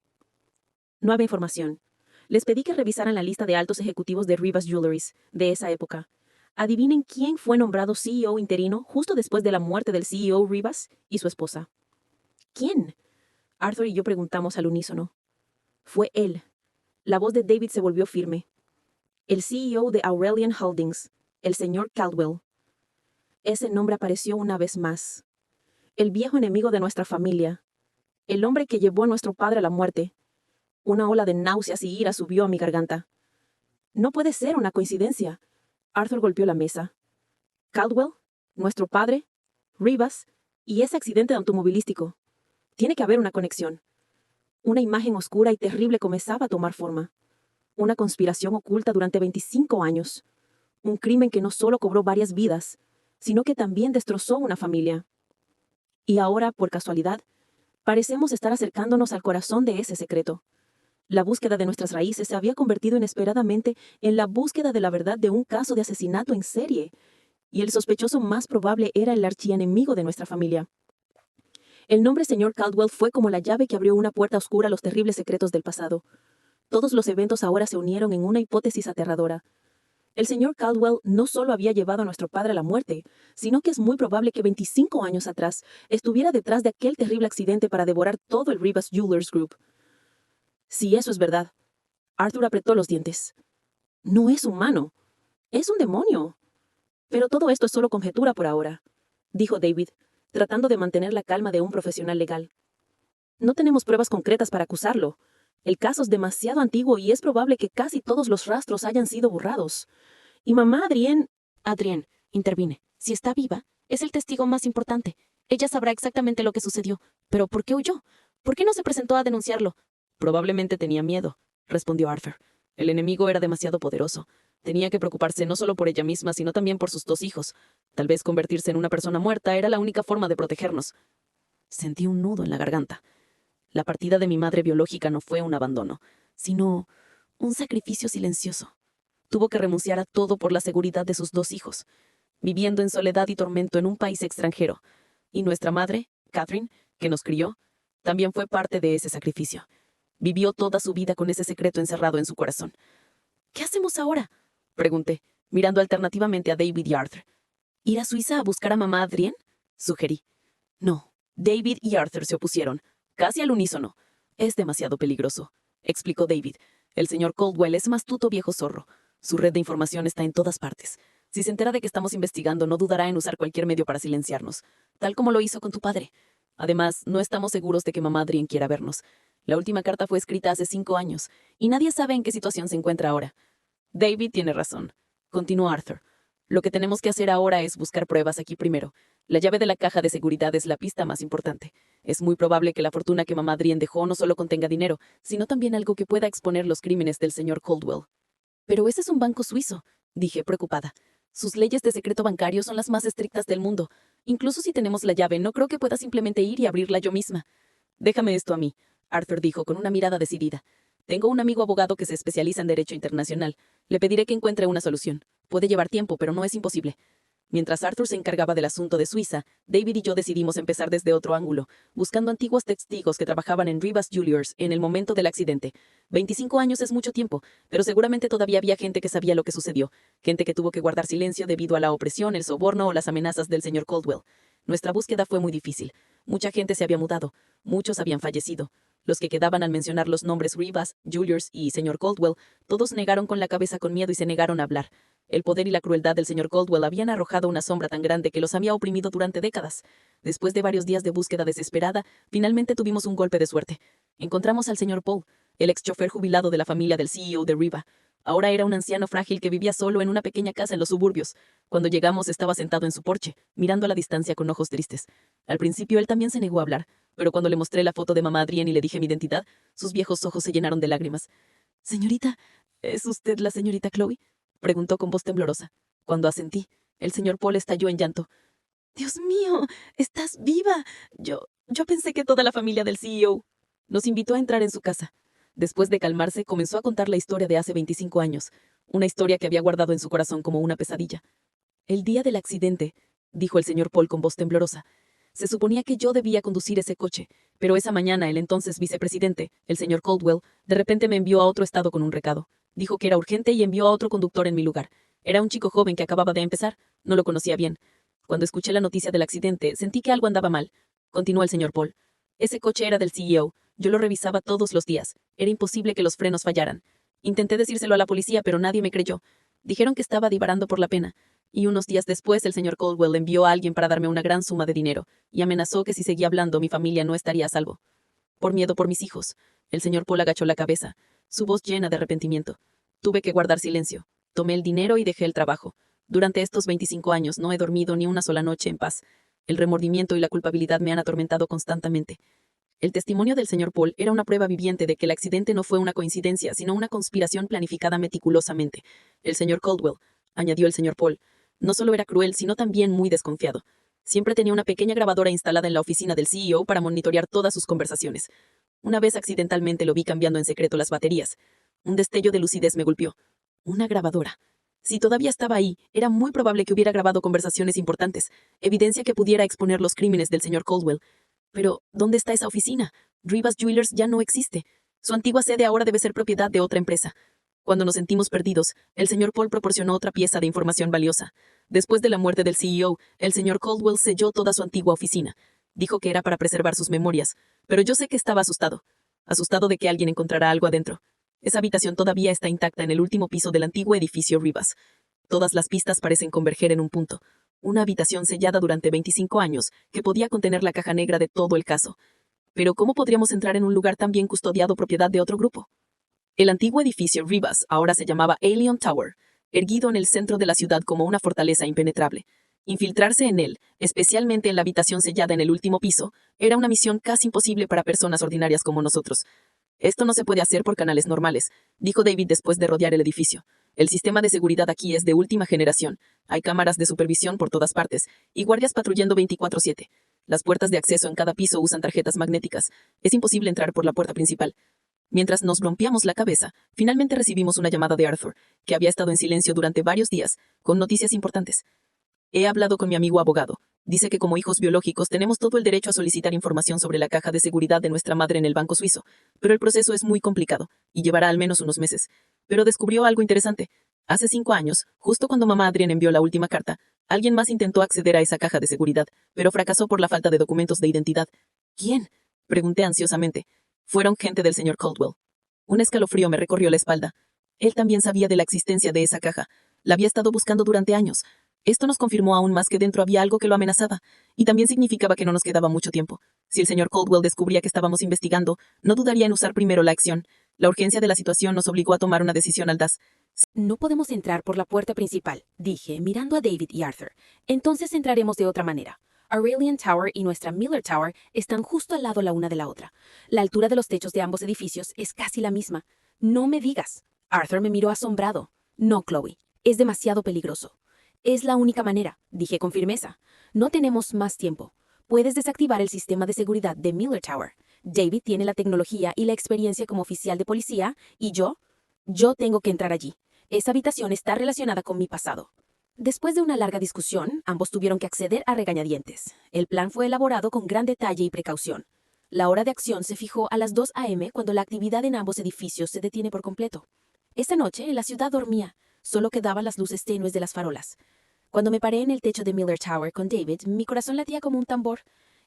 No había información. Les pedí que revisaran la lista de altos ejecutivos de Rivas Jewelries de esa época. Adivinen quién fue nombrado CEO interino justo después de la muerte del CEO Rivas y su esposa. ¿Quién? Arthur y yo preguntamos al unísono. Fue él. La voz de David se volvió firme. El CEO de Aurelian Holdings, el señor Caldwell. Ese nombre apareció una vez más. El viejo enemigo de nuestra familia. El hombre que llevó a nuestro padre a la muerte. Una ola de náuseas y ira subió a mi garganta. No puede ser una coincidencia. Arthur golpeó la mesa. Caldwell, nuestro padre, Rivas y ese accidente automovilístico. Tiene que haber una conexión. Una imagen oscura y terrible comenzaba a tomar forma. Una conspiración oculta durante 25 años. Un crimen que no solo cobró varias vidas, sino que también destrozó una familia. Y ahora, por casualidad, parecemos estar acercándonos al corazón de ese secreto. La búsqueda de nuestras raíces se había convertido inesperadamente en la búsqueda de la verdad de un caso de asesinato en serie, y el sospechoso más probable era el archienemigo de nuestra familia. El nombre señor Caldwell fue como la llave que abrió una puerta oscura a los terribles secretos del pasado. Todos los eventos ahora se unieron en una hipótesis aterradora. El señor Caldwell no solo había llevado a nuestro padre a la muerte, sino que es muy probable que 25 años atrás estuviera detrás de aquel terrible accidente para devorar todo el Rivas Jewelers Group. Si eso es verdad, Arthur apretó los dientes. No es humano. Es un demonio. Pero todo esto es solo conjetura por ahora, dijo David, tratando de mantener la calma de un profesional legal. No tenemos pruebas concretas para acusarlo. El caso es demasiado antiguo y es probable que casi todos los rastros hayan sido borrados. Y mamá Adrienne... Adrienne, intervine. Si está viva, es el testigo más importante. Ella sabrá exactamente lo que sucedió. Pero ¿por qué huyó? ¿Por qué no se presentó a denunciarlo? Probablemente tenía miedo, respondió Arthur. El enemigo era demasiado poderoso. Tenía que preocuparse no solo por ella misma, sino también por sus 2 hijos. Tal vez convertirse en una persona muerta era la única forma de protegernos. Sentí un nudo en la garganta. La partida de mi madre biológica no fue un abandono, sino un sacrificio silencioso. Tuvo que renunciar a todo por la seguridad de sus 2 hijos, viviendo en soledad y tormento en un país extranjero. Y nuestra madre, Catherine, que nos crió, también fue parte de ese sacrificio. Vivió toda su vida con ese secreto encerrado en su corazón. ¿Qué hacemos ahora?, pregunté, mirando alternativamente a David y Arthur. ¿Ir a Suiza a buscar a mamá Adrienne?, sugerí. No, David y Arthur se opusieron, casi al unísono. Es demasiado peligroso, explicó David. El señor Caldwell es un astuto viejo zorro. Su red de información está en todas partes. Si se entera de que estamos investigando, no dudará en usar cualquier medio para silenciarnos, tal como lo hizo con tu padre. Además, no estamos seguros de que mamá Adrienne quiera vernos. La última carta fue escrita hace 5 años, y nadie sabe en qué situación se encuentra ahora. David tiene razón, continuó Arthur. Lo que tenemos que hacer ahora es buscar pruebas aquí primero. La llave de la caja de seguridad es la pista más importante. Es muy probable que la fortuna que mamá Adrienne dejó no solo contenga dinero, sino también algo que pueda exponer los crímenes del señor Caldwell. Pero ese es un banco suizo, dije preocupada. Sus leyes de secreto bancario son las más estrictas del mundo. Incluso si tenemos la llave, no creo que pueda simplemente ir y abrirla yo misma. Déjame esto a mí, Arthur dijo con una mirada decidida. Tengo un amigo abogado que se especializa en derecho internacional. Le pediré que encuentre una solución. Puede llevar tiempo, pero no es imposible. Mientras Arthur se encargaba del asunto de Suiza, David y yo decidimos empezar desde otro ángulo, buscando antiguos testigos que trabajaban en Rivas Jewelers en el momento del accidente. 25 años es mucho tiempo, pero seguramente todavía había gente que sabía lo que sucedió, gente que tuvo que guardar silencio debido a la opresión, el soborno o las amenazas del señor Caldwell. Nuestra búsqueda fue muy difícil. Mucha gente se había mudado, muchos habían fallecido. Los que quedaban al mencionar los nombres Rivas, Jewelers y señor Caldwell, todos negaron con la cabeza con miedo y se negaron a hablar. El poder y la crueldad del señor Caldwell habían arrojado una sombra tan grande que los había oprimido durante décadas. Después de varios días de búsqueda desesperada, finalmente tuvimos un golpe de suerte. Encontramos al señor Paul, el ex chofer jubilado de la familia del CEO de Riva. Ahora era un anciano frágil que vivía solo en una pequeña casa en los suburbios. Cuando llegamos estaba sentado en su porche, mirando a la distancia con ojos tristes. Al principio él también se negó a hablar, pero cuando le mostré la foto de mamá Adrienne y le dije mi identidad, sus viejos ojos se llenaron de lágrimas. «Señorita, ¿es usted la señorita Chloe?», preguntó con voz temblorosa. Cuando asentí, el señor Paul estalló en llanto. «¡Dios mío! ¡Estás viva! Yo pensé que toda la familia del CEO». Nos invitó a entrar en su casa. Después de calmarse, comenzó a contar la historia de hace 25 años, una historia que había guardado en su corazón como una pesadilla. «El día del accidente», dijo el señor Paul con voz temblorosa, «se suponía que yo debía conducir ese coche, pero esa mañana el entonces vicepresidente, el señor Caldwell, de repente me envió a otro estado con un recado. Dijo que era urgente y envió a otro conductor en mi lugar. Era un chico joven que acababa de empezar. No lo conocía bien. Cuando escuché la noticia del accidente, sentí que algo andaba mal. Continuó el señor Paul. Ese coche era del CEO. Yo lo revisaba todos los días. Era imposible que los frenos fallaran. Intenté decírselo a la policía, pero nadie me creyó. Dijeron que estaba divarando por la pena. Y unos días después, el señor Caldwell envió a alguien para darme una gran suma de dinero, y amenazó que si seguía hablando, mi familia no estaría a salvo. Por miedo por mis hijos. El señor Paul agachó la cabeza, su voz llena de arrepentimiento. Tuve que guardar silencio. Tomé el dinero y dejé el trabajo. Durante estos 25 años no he dormido ni una sola noche en paz. El remordimiento y la culpabilidad me han atormentado constantemente. El testimonio del señor Paul era una prueba viviente de que el accidente no fue una coincidencia, sino una conspiración planificada meticulosamente. El señor Caldwell, añadió el señor Paul, no solo era cruel, sino también muy desconfiado. Siempre tenía una pequeña grabadora instalada en la oficina del CEO para monitorear todas sus conversaciones. Una vez accidentalmente lo vi cambiando en secreto las baterías. Un destello de lucidez me golpeó. Una grabadora. Si todavía estaba ahí, era muy probable que hubiera grabado conversaciones importantes, evidencia que pudiera exponer los crímenes del señor Caldwell. Pero, ¿dónde está esa oficina? Rivas Jewelers ya no existe. Su antigua sede ahora debe ser propiedad de otra empresa. Cuando nos sentimos perdidos, el señor Paul proporcionó otra pieza de información valiosa. Después de la muerte del CEO, el señor Caldwell selló toda su antigua oficina. Dijo que era para preservar sus memorias, pero yo sé que estaba asustado. Asustado de que alguien encontrara algo adentro. Esa habitación todavía está intacta en el último piso del antiguo edificio Rivas. Todas las pistas parecen converger en un punto. Una habitación sellada durante 25 años, que podía contener la caja negra de todo el caso. Pero ¿cómo podríamos entrar en un lugar tan bien custodiado propiedad de otro grupo? El antiguo edificio Rivas ahora se llamaba Alien Tower, erguido en el centro de la ciudad como una fortaleza impenetrable. Infiltrarse en él, especialmente en la habitación sellada en el último piso, era una misión casi imposible para personas ordinarias como nosotros. «Esto no se puede hacer por canales normales», dijo David después de rodear el edificio. «El sistema de seguridad aquí es de última generación. Hay cámaras de supervisión por todas partes y guardias patrullando 24/7. Las puertas de acceso en cada piso usan tarjetas magnéticas. Es imposible entrar por la puerta principal». Mientras nos rompíamos la cabeza, finalmente recibimos una llamada de Arthur, que había estado en silencio durante varios días, con noticias importantes. «He hablado con mi amigo abogado. Dice que como hijos biológicos tenemos todo el derecho a solicitar información sobre la caja de seguridad de nuestra madre en el banco suizo, pero el proceso es muy complicado y llevará al menos unos meses. Pero descubrió algo interesante. Hace 5 años, justo cuando mamá Adrienne envió la última carta, alguien más intentó acceder a esa caja de seguridad, pero fracasó por la falta de documentos de identidad. ¿Quién?», pregunté ansiosamente. «Fueron gente del señor Caldwell». Un escalofrío me recorrió la espalda. Él también sabía de la existencia de esa caja. La había estado buscando durante años. Esto nos confirmó aún más que dentro había algo que lo amenazaba, y también significaba que no nos quedaba mucho tiempo. Si el señor Caldwell descubría que estábamos investigando, no dudaría en usar primero la acción. La urgencia de la situación nos obligó a tomar una decisión audaz. No podemos entrar por la puerta principal, dije, mirando a David y Arthur. Entonces entraremos de otra manera. Aurelian Tower y nuestra Miller Tower están justo al lado la una de la otra. La altura de los techos de ambos edificios es casi la misma. No me digas. Arthur me miró asombrado. No, Chloe. Es demasiado peligroso. Es la única manera, dije con firmeza. No tenemos más tiempo. Puedes desactivar el sistema de seguridad de Miller Tower. David tiene la tecnología y la experiencia como oficial de policía, y yo tengo que entrar allí. Esa habitación está relacionada con mi pasado. Después de una larga discusión, ambos tuvieron que acceder a regañadientes. El plan fue elaborado con gran detalle y precaución. La hora de acción se fijó a las 2 a.m. cuando la actividad en ambos edificios se detiene por completo. Esa noche, la ciudad dormía. Solo quedaban las luces tenues de las farolas. Cuando me paré en el techo de Miller Tower con David, mi corazón latía como un tambor.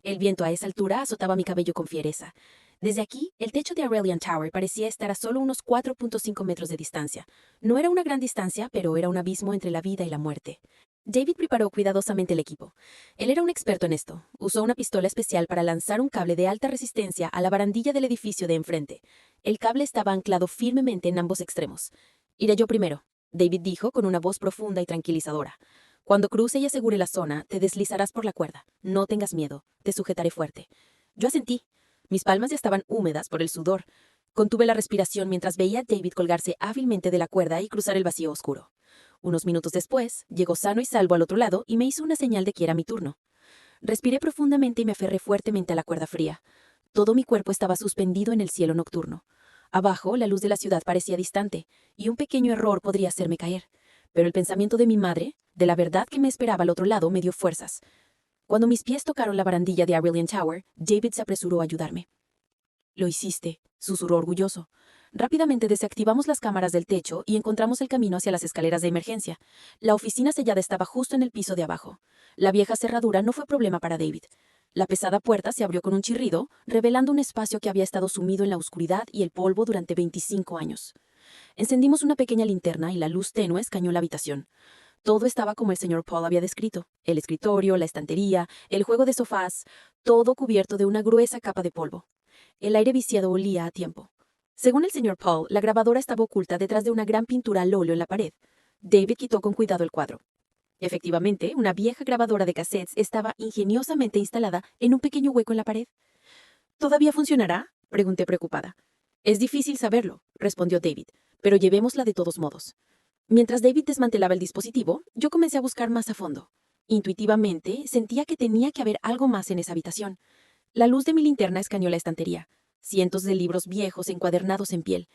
El viento a esa altura azotaba mi cabello con fiereza. Desde aquí, el techo de Aurelian Tower parecía estar a solo unos 4.5 metros de distancia. No era una gran distancia, pero era un abismo entre la vida y la muerte. David preparó cuidadosamente el equipo. Él era un experto en esto. Usó una pistola especial para lanzar un cable de alta resistencia a la barandilla del edificio de enfrente. El cable estaba anclado firmemente en ambos extremos. «Iré yo primero», David dijo con una voz profunda y tranquilizadora. «Cuando cruce y asegure la zona, te deslizarás por la cuerda. No tengas miedo. Te sujetaré fuerte». Yo asentí. Mis palmas ya estaban húmedas por el sudor. Contuve la respiración mientras veía a David colgarse hábilmente de la cuerda y cruzar el vacío oscuro. Unos minutos después, llegó sano y salvo al otro lado y me hizo una señal de que era mi turno. Respiré profundamente y me aferré fuertemente a la cuerda fría. Todo mi cuerpo estaba suspendido en el cielo nocturno. Abajo, la luz de la ciudad parecía distante, y un pequeño error podría hacerme caer. Pero el pensamiento de mi madre, de la verdad que me esperaba al otro lado, me dio fuerzas. Cuando mis pies tocaron la barandilla de Aurelian Tower, David se apresuró a ayudarme. «Lo hiciste», susurró orgulloso. Rápidamente desactivamos las cámaras del techo y encontramos el camino hacia las escaleras de emergencia. La oficina sellada estaba justo en el piso de abajo. La vieja cerradura no fue problema para David. La pesada puerta se abrió con un chirrido, revelando un espacio que había estado sumido en la oscuridad y el polvo durante 25 años. Encendimos una pequeña linterna y la luz tenue escañó la habitación. Todo estaba como el señor Paul había descrito. El escritorio, la estantería, el juego de sofás, todo cubierto de una gruesa capa de polvo. El aire viciado olía a tiempo. Según el señor Paul, la grabadora estaba oculta detrás de una gran pintura al óleo en la pared. David quitó con cuidado el cuadro. Efectivamente, una vieja grabadora de cassettes estaba ingeniosamente instalada en un pequeño hueco en la pared. «¿Todavía funcionará?», pregunté preocupada. «Es difícil saberlo», respondió David, «pero llevémosla de todos modos». Mientras David desmantelaba el dispositivo, yo comencé a buscar más a fondo. Intuitivamente, sentía que tenía que haber algo más en esa habitación. La luz de mi linterna escaneó la estantería. Cientos de libros viejos encuadernados en piel.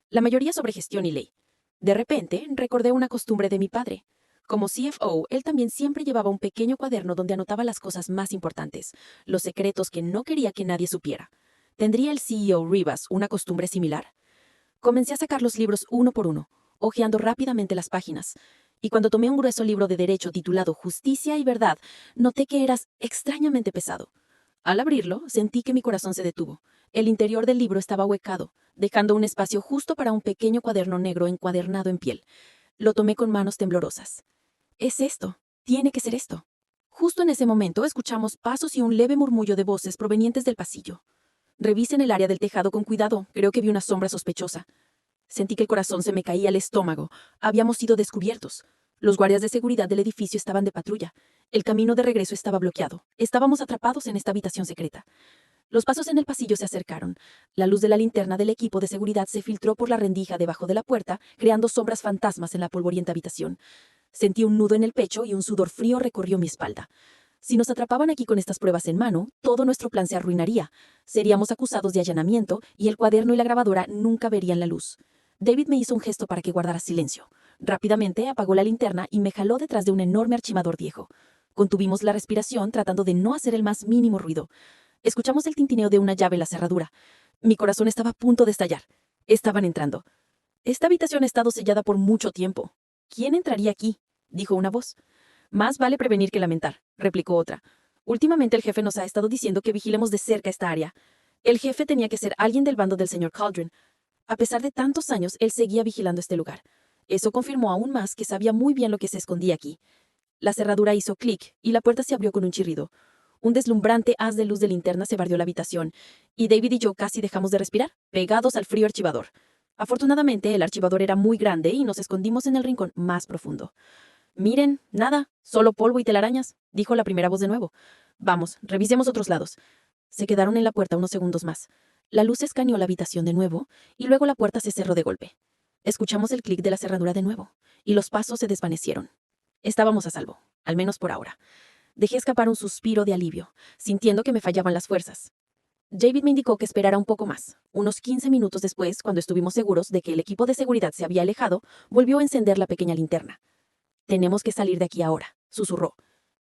La mayoría sobre gestión y ley. De repente, recordé una costumbre de mi padre. Como CFO, él también siempre llevaba un pequeño cuaderno donde anotaba las cosas más importantes, los secretos que no quería que nadie supiera. ¿Tendría el CEO Rivas una costumbre similar? Comencé a sacar los libros uno por uno, hojeando rápidamente las páginas, y cuando tomé un grueso libro de derecho titulado Justicia y Verdad, noté que era extrañamente pesado. Al abrirlo, sentí que mi corazón se detuvo. El interior del libro estaba huecado, dejando un espacio justo para un pequeño cuaderno negro encuadernado en piel. Lo tomé con manos temblorosas. «Es esto. Tiene que ser esto». Justo en ese momento escuchamos pasos y un leve murmullo de voces provenientes del pasillo. «Revisen el área del tejado con cuidado. Creo que vi una sombra sospechosa». Sentí que el corazón se me caía al estómago. Habíamos sido descubiertos. Los guardias de seguridad del edificio estaban de patrulla. El camino de regreso estaba bloqueado. Estábamos atrapados en esta habitación secreta. Los pasos en el pasillo se acercaron. La luz de la linterna del equipo de seguridad se filtró por la rendija debajo de la puerta, creando sombras fantasmas en la polvorienta habitación. Sentí un nudo en el pecho y un sudor frío recorrió mi espalda. Si nos atrapaban aquí con estas pruebas en mano, todo nuestro plan se arruinaría. Seríamos acusados de allanamiento y el cuaderno y la grabadora nunca verían la luz. David me hizo un gesto para que guardara silencio. Rápidamente apagó la linterna y me jaló detrás de un enorme archivador viejo. Contuvimos la respiración tratando de no hacer el más mínimo ruido. Escuchamos el tintineo de una llave en la cerradura. Mi corazón estaba a punto de estallar. Estaban entrando. «Esta habitación ha estado sellada por mucho tiempo. ¿Quién entraría aquí?», dijo una voz. «Más vale prevenir que lamentar», replicó otra. «Últimamente el jefe nos ha estado diciendo que vigilemos de cerca esta área. El jefe tenía que ser alguien del bando del señor Cauldron. A pesar de tantos años, él seguía vigilando este lugar. Eso confirmó aún más que sabía muy bien lo que se escondía aquí». La cerradura hizo clic y la puerta se abrió con un chirrido. Un deslumbrante haz de luz de linterna se barrió la habitación, y David y yo casi dejamos de respirar, pegados al frío archivador. Afortunadamente, el archivador era muy grande y nos escondimos en el rincón más profundo. «Miren, nada, solo polvo y telarañas», dijo la primera voz de nuevo. «Vamos, revisemos otros lados». Se quedaron en la puerta unos segundos más. La luz escaneó la habitación de nuevo, y luego la puerta se cerró de golpe. Escuchamos el clic de la cerradura de nuevo, y los pasos se desvanecieron. Estábamos a salvo, al menos por ahora. Dejé escapar un suspiro de alivio, sintiendo que me fallaban las fuerzas. David me indicó que esperara un poco más. Unos 15 minutos después, cuando estuvimos seguros de que el equipo de seguridad se había alejado, volvió a encender la pequeña linterna. «Tenemos que salir de aquí ahora», susurró.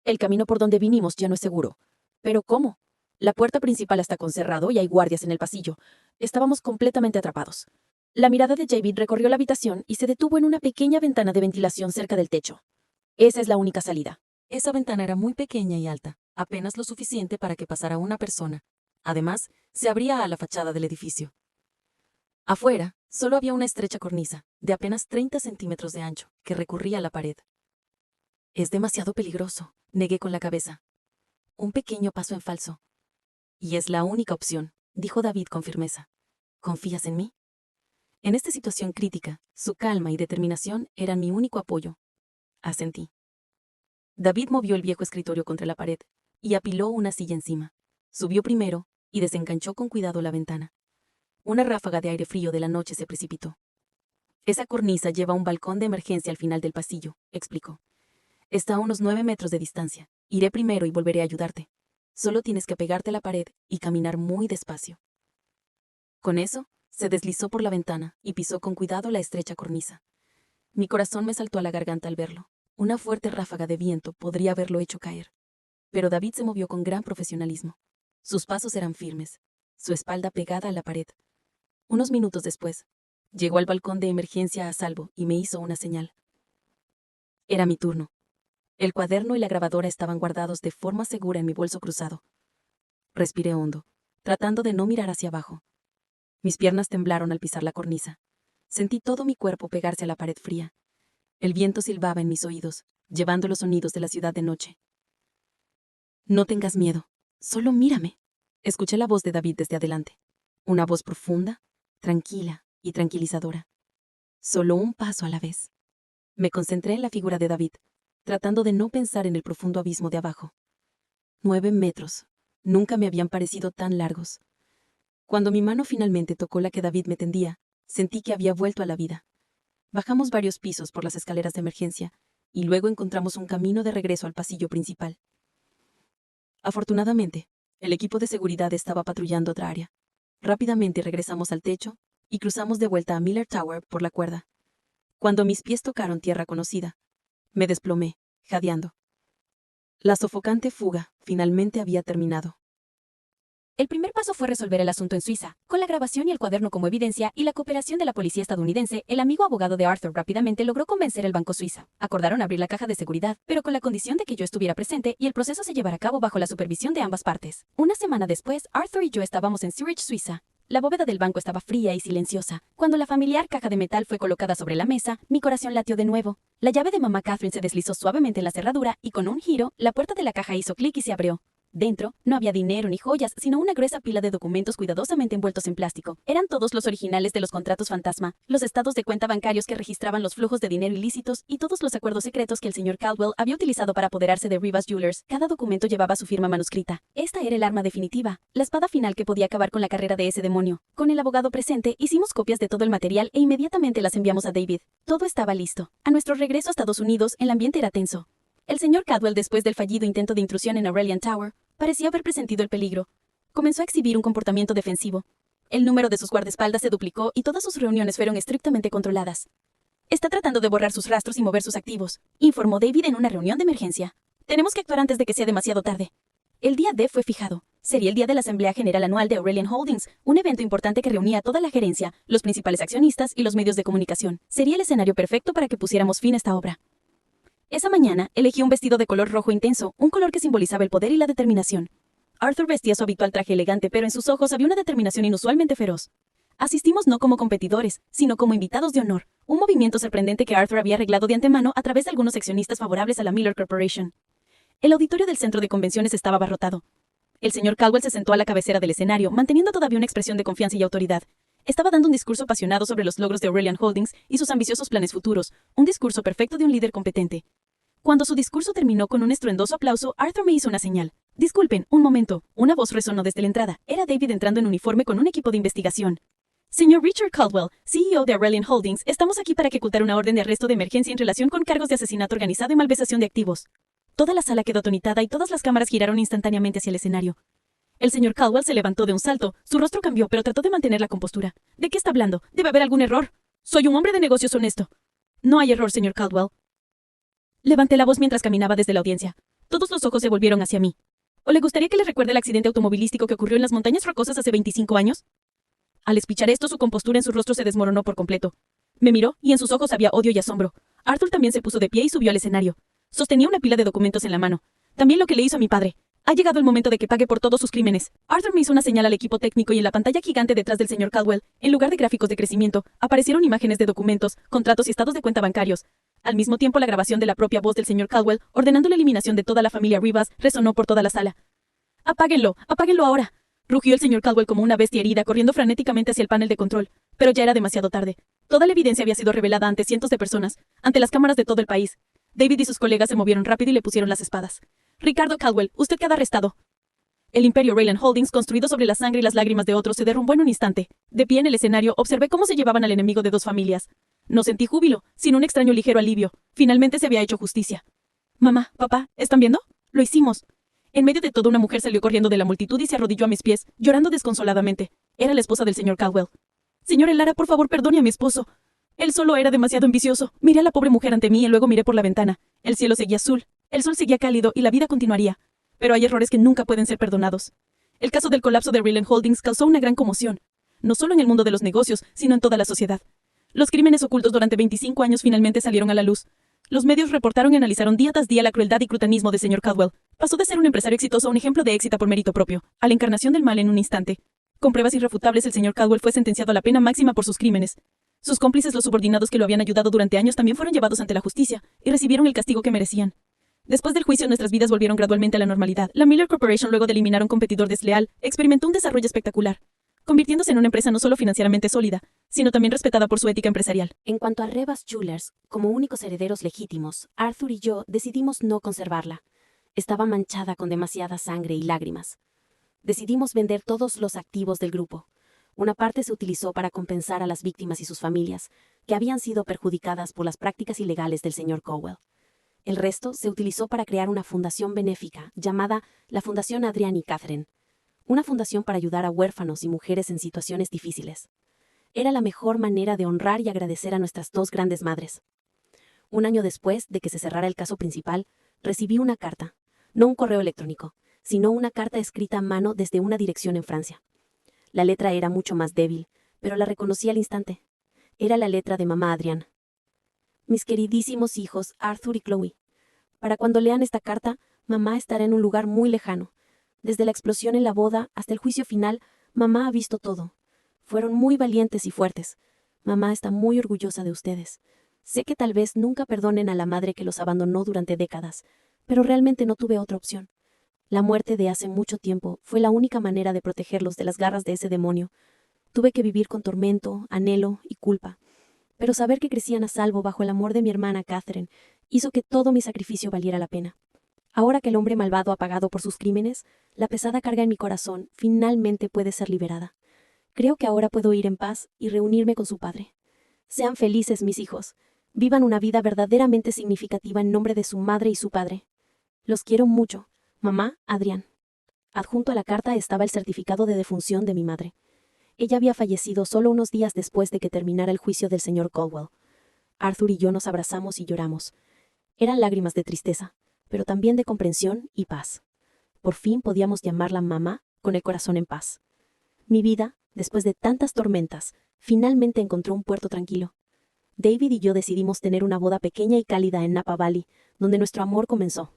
«El camino por donde vinimos ya no es seguro». «¿Pero cómo?» «La puerta principal está con cerrado y hay guardias en el pasillo. Estábamos completamente atrapados». La mirada de David recorrió la habitación y se detuvo en una pequeña ventana de ventilación cerca del techo. «Esa es la única salida». Esa ventana era muy pequeña y alta, apenas lo suficiente para que pasara una persona. Además, se abría a la fachada del edificio. Afuera, solo había una estrecha cornisa, de apenas 30 centímetros de ancho, que recurría a la pared. «Es demasiado peligroso», negué con la cabeza. «Un pequeño paso en falso». «Y es la única opción», dijo David con firmeza. «¿Confías en mí?» En esta situación crítica, su calma y determinación eran mi único apoyo. Asentí. David movió el viejo escritorio contra la pared y apiló una silla encima. Subió primero y desenganchó con cuidado la ventana. Una ráfaga de aire frío de la noche se precipitó. «Esa cornisa lleva un balcón de emergencia al final del pasillo», explicó. «Está a unos 9 metros de distancia. Iré primero y volveré a ayudarte. Solo tienes que pegarte a la pared y caminar muy despacio». Con eso, se deslizó por la ventana y pisó con cuidado la estrecha cornisa. Mi corazón me saltó a la garganta al verlo. Una fuerte ráfaga de viento podría haberlo hecho caer. Pero David se movió con gran profesionalismo. Sus pasos eran firmes, su espalda pegada a la pared. Unos minutos después, llegó al balcón de emergencia a salvo y me hizo una señal. Era mi turno. El cuaderno y la grabadora estaban guardados de forma segura en mi bolso cruzado. Respiré hondo, tratando de no mirar hacia abajo. Mis piernas temblaron al pisar la cornisa. Sentí todo mi cuerpo pegarse a la pared fría. El viento silbaba en mis oídos, llevando los sonidos de la ciudad de noche. «No tengas miedo, solo mírame», escuché la voz de David desde adelante. Una voz profunda, tranquila y tranquilizadora. Solo un paso a la vez. Me concentré en la figura de David, tratando de no pensar en el profundo abismo de abajo. 9 metros. Nunca me habían parecido tan largos. Cuando mi mano finalmente tocó la que David me tendía, sentí que había vuelto a la vida. Bajamos varios pisos por las escaleras de emergencia y luego encontramos un camino de regreso al pasillo principal. Afortunadamente, el equipo de seguridad estaba patrullando otra área. Rápidamente regresamos al techo y cruzamos de vuelta a Miller Tower por la cuerda. Cuando mis pies tocaron tierra conocida, me desplomé, jadeando. La sofocante fuga finalmente había terminado. El primer paso fue resolver el asunto en Suiza. Con la grabación y el cuaderno como evidencia y la cooperación de la policía estadounidense, el amigo abogado de Arthur rápidamente logró convencer al banco suiza. Acordaron abrir la caja de seguridad, pero con la condición de que yo estuviera presente y el proceso se llevara a cabo bajo la supervisión de ambas partes. Una semana después, Arthur y yo estábamos en Zurich, Suiza. La bóveda del banco estaba fría y silenciosa. Cuando la familiar caja de metal fue colocada sobre la mesa, mi corazón latió de nuevo. La llave de mamá Catherine se deslizó suavemente en la cerradura y con un giro, la puerta de la caja hizo clic y se abrió. Dentro, no había dinero ni joyas, sino una gruesa pila de documentos cuidadosamente envueltos en plástico. Eran todos los originales de los contratos fantasma, los estados de cuenta bancarios que registraban los flujos de dinero ilícitos y todos los acuerdos secretos que el señor Caldwell había utilizado para apoderarse de Rivas Jewelers. Cada documento llevaba su firma manuscrita. Esta era el arma definitiva, la espada final que podía acabar con la carrera de ese demonio. Con el abogado presente, hicimos copias de todo el material e inmediatamente las enviamos a David. Todo estaba listo. A nuestro regreso a Estados Unidos, el ambiente era tenso. El señor Caldwell, después del fallido intento de intrusión en Aurelian Tower, parecía haber presentido el peligro. Comenzó a exhibir un comportamiento defensivo. El número de sus guardaespaldas se duplicó y todas sus reuniones fueron estrictamente controladas. «Está tratando de borrar sus rastros y mover sus activos», informó David en una reunión de emergencia. «Tenemos que actuar antes de que sea demasiado tarde». El día D fue fijado. Sería el día de la Asamblea General Anual de Aurelian Holdings, un evento importante que reunía a toda la gerencia, los principales accionistas y los medios de comunicación. Sería el escenario perfecto para que pusiéramos fin a esta obra. Esa mañana, elegí un vestido de color rojo intenso, un color que simbolizaba el poder y la determinación. Arthur vestía su habitual traje elegante, pero en sus ojos había una determinación inusualmente feroz. Asistimos no como competidores, sino como invitados de honor, un movimiento sorprendente que Arthur había arreglado de antemano a través de algunos accionistas favorables a la Miller Corporation. El auditorio del centro de convenciones estaba abarrotado. El señor Caldwell se sentó a la cabecera del escenario, manteniendo todavía una expresión de confianza y autoridad. Estaba dando un discurso apasionado sobre los logros de Aurelian Holdings y sus ambiciosos planes futuros, un discurso perfecto de un líder competente. Cuando su discurso terminó con un estruendoso aplauso, Arthur me hizo una señal. «Disculpen, un momento». Una voz resonó desde la entrada. Era David entrando en uniforme con un equipo de investigación. «Señor Richard Caldwell, CEO de Aurelian Holdings, estamos aquí para ejecutar una orden de arresto de emergencia en relación con cargos de asesinato organizado y malversación de activos». Toda la sala quedó atonitada y todas las cámaras giraron instantáneamente hacia el escenario. El señor Caldwell se levantó de un salto. Su rostro cambió, pero trató de mantener la compostura. ¿De qué está hablando? Debe haber algún error. Soy un hombre de negocios honesto. No hay error, señor Caldwell. Levanté la voz mientras caminaba desde la audiencia. Todos los ojos se volvieron hacia mí. ¿O le gustaría que le recuerde el accidente automovilístico que ocurrió en las montañas rocosas hace 25 años? Al escuchar esto, su compostura en su rostro se desmoronó por completo. Me miró, y en sus ojos había odio y asombro. Arthur también se puso de pie y subió al escenario. Sostenía una pila de documentos en la mano. También lo que le hizo a mi padre. Ha llegado el momento de que pague por todos sus crímenes. Arthur me hizo una señal al equipo técnico y en la pantalla gigante detrás del señor Caldwell, en lugar de gráficos de crecimiento, aparecieron imágenes de documentos, contratos y estados de cuenta bancarios. Al mismo tiempo, la grabación de la propia voz del señor Caldwell, ordenando la eliminación de toda la familia Rivas, resonó por toda la sala. ¡Apáguenlo! ¡Apáguenlo ahora! Rugió el señor Caldwell como una bestia herida, corriendo frenéticamente hacia el panel de control. Pero ya era demasiado tarde. Toda la evidencia había sido revelada ante cientos de personas, ante las cámaras de todo el país. David y sus colegas se movieron rápido y le pusieron las espadas. Ricardo Caldwell, usted queda arrestado. El imperio Rayland Holdings, construido sobre la sangre y las lágrimas de otros, se derrumbó en un instante. De pie en el escenario, observé cómo se llevaban al enemigo de dos familias. No sentí júbilo, sino un extraño ligero alivio. Finalmente se había hecho justicia. Mamá, papá, ¿están viendo? Lo hicimos. En medio de todo, una mujer salió corriendo de la multitud y se arrodilló a mis pies, llorando desconsoladamente. Era la esposa del señor Caldwell. Señor Elara, por favor, perdone a mi esposo. Él solo era demasiado ambicioso. Miré a la pobre mujer ante mí y luego miré por la ventana. El cielo seguía azul, el sol seguía cálido y la vida continuaría. Pero hay errores que nunca pueden ser perdonados. El caso del colapso de Rayland Holdings causó una gran conmoción, no solo en el mundo de los negocios, sino en toda la sociedad. Los crímenes ocultos durante 25 años finalmente salieron a la luz. Los medios reportaron y analizaron día tras día la crueldad y crutanismo del señor Caldwell. Pasó de ser un empresario exitoso a un ejemplo de éxito por mérito propio, a la encarnación del mal en un instante. Con pruebas irrefutables, el señor Caldwell fue sentenciado a la pena máxima por sus crímenes. Sus cómplices, los subordinados que lo habían ayudado durante años, también fueron llevados ante la justicia y recibieron el castigo que merecían. Después del juicio, nuestras vidas volvieron gradualmente a la normalidad. La Miller Corporation, luego de eliminar a un competidor desleal, experimentó un desarrollo espectacular, convirtiéndose en una empresa no solo financieramente sólida, sino también respetada por su ética empresarial. En cuanto a Rebas Jewelers, como únicos herederos legítimos, Arthur y yo decidimos no conservarla. Estaba manchada con demasiada sangre y lágrimas. Decidimos vender todos los activos del grupo. Una parte se utilizó para compensar a las víctimas y sus familias, que habían sido perjudicadas por las prácticas ilegales del señor Caldwell. El resto se utilizó para crear una fundación benéfica llamada la Fundación Adrian y Catherine, una fundación para ayudar a huérfanos y mujeres en situaciones difíciles. Era la mejor manera de honrar y agradecer a nuestras dos grandes madres. Un año después de que se cerrara el caso principal, recibí una carta, no un correo electrónico, sino una carta escrita a mano desde una dirección en Francia. La letra era mucho más débil, pero la reconocí al instante. Era la letra de mamá Adrian. Mis queridísimos hijos, Arthur y Chloe. Para cuando lean esta carta, mamá estará en un lugar muy lejano. Desde la explosión en la boda hasta el juicio final, mamá ha visto todo. Fueron muy valientes y fuertes. Mamá está muy orgullosa de ustedes. Sé que tal vez nunca perdonen a la madre que los abandonó durante décadas, pero realmente no tuve otra opción. La muerte de hace mucho tiempo fue la única manera de protegerlos de las garras de ese demonio. Tuve que vivir con tormento, anhelo y culpa. Pero saber que crecían a salvo bajo el amor de mi hermana Catherine hizo que todo mi sacrificio valiera la pena. Ahora que el hombre malvado ha pagado por sus crímenes, la pesada carga en mi corazón finalmente puede ser liberada. Creo que ahora puedo ir en paz y reunirme con su padre. Sean felices, mis hijos. Vivan una vida verdaderamente significativa en nombre de su madre y su padre. Los quiero mucho. Mamá, Adrián. Adjunto a la carta estaba el certificado de defunción de mi madre. Ella había fallecido solo unos días después de que terminara el juicio del señor Caldwell. Arthur y yo nos abrazamos y lloramos. Eran lágrimas de tristeza, pero también de comprensión y paz. Por fin podíamos llamarla mamá con el corazón en paz. Mi vida, después de tantas tormentas, finalmente encontró un puerto tranquilo. David y yo decidimos tener una boda pequeña y cálida en Napa Valley, donde nuestro amor comenzó.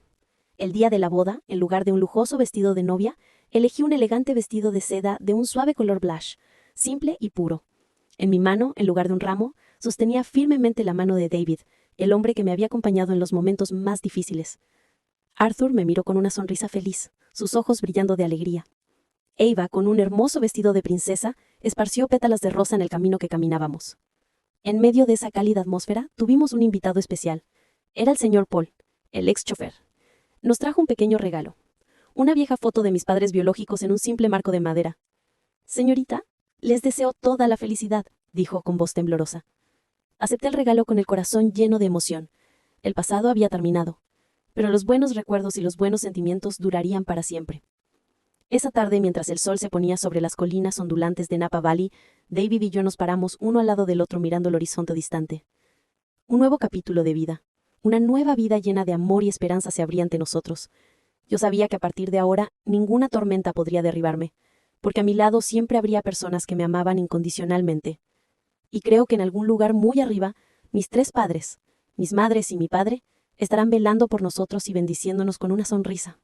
El día de la boda, en lugar de un lujoso vestido de novia, elegí un elegante vestido de seda de un suave color blush, simple y puro. En mi mano, en lugar de un ramo, sostenía firmemente la mano de David, el hombre que me había acompañado en los momentos más difíciles. Arthur me miró con una sonrisa feliz, sus ojos brillando de alegría. Eva, con un hermoso vestido de princesa, esparció pétalas de rosa en el camino que caminábamos. En medio de esa cálida atmósfera, tuvimos un invitado especial. Era el señor Paul, el ex chofer. Nos trajo un pequeño regalo. Una vieja foto de mis padres biológicos en un simple marco de madera. «Señorita, les deseo toda la felicidad», dijo con voz temblorosa. Acepté el regalo con el corazón lleno de emoción. El pasado había terminado, pero los buenos recuerdos y los buenos sentimientos durarían para siempre. Esa tarde, mientras el sol se ponía sobre las colinas ondulantes de Napa Valley, David y yo nos paramos uno al lado del otro mirando el horizonte distante. Un nuevo capítulo de vida. Una nueva vida llena de amor y esperanza se abría ante nosotros. Yo sabía que a partir de ahora ninguna tormenta podría derribarme, porque a mi lado siempre habría personas que me amaban incondicionalmente. Y creo que en algún lugar muy arriba, mis 3 padres, mis madres y mi padre, estarán velando por nosotros y bendiciéndonos con una sonrisa.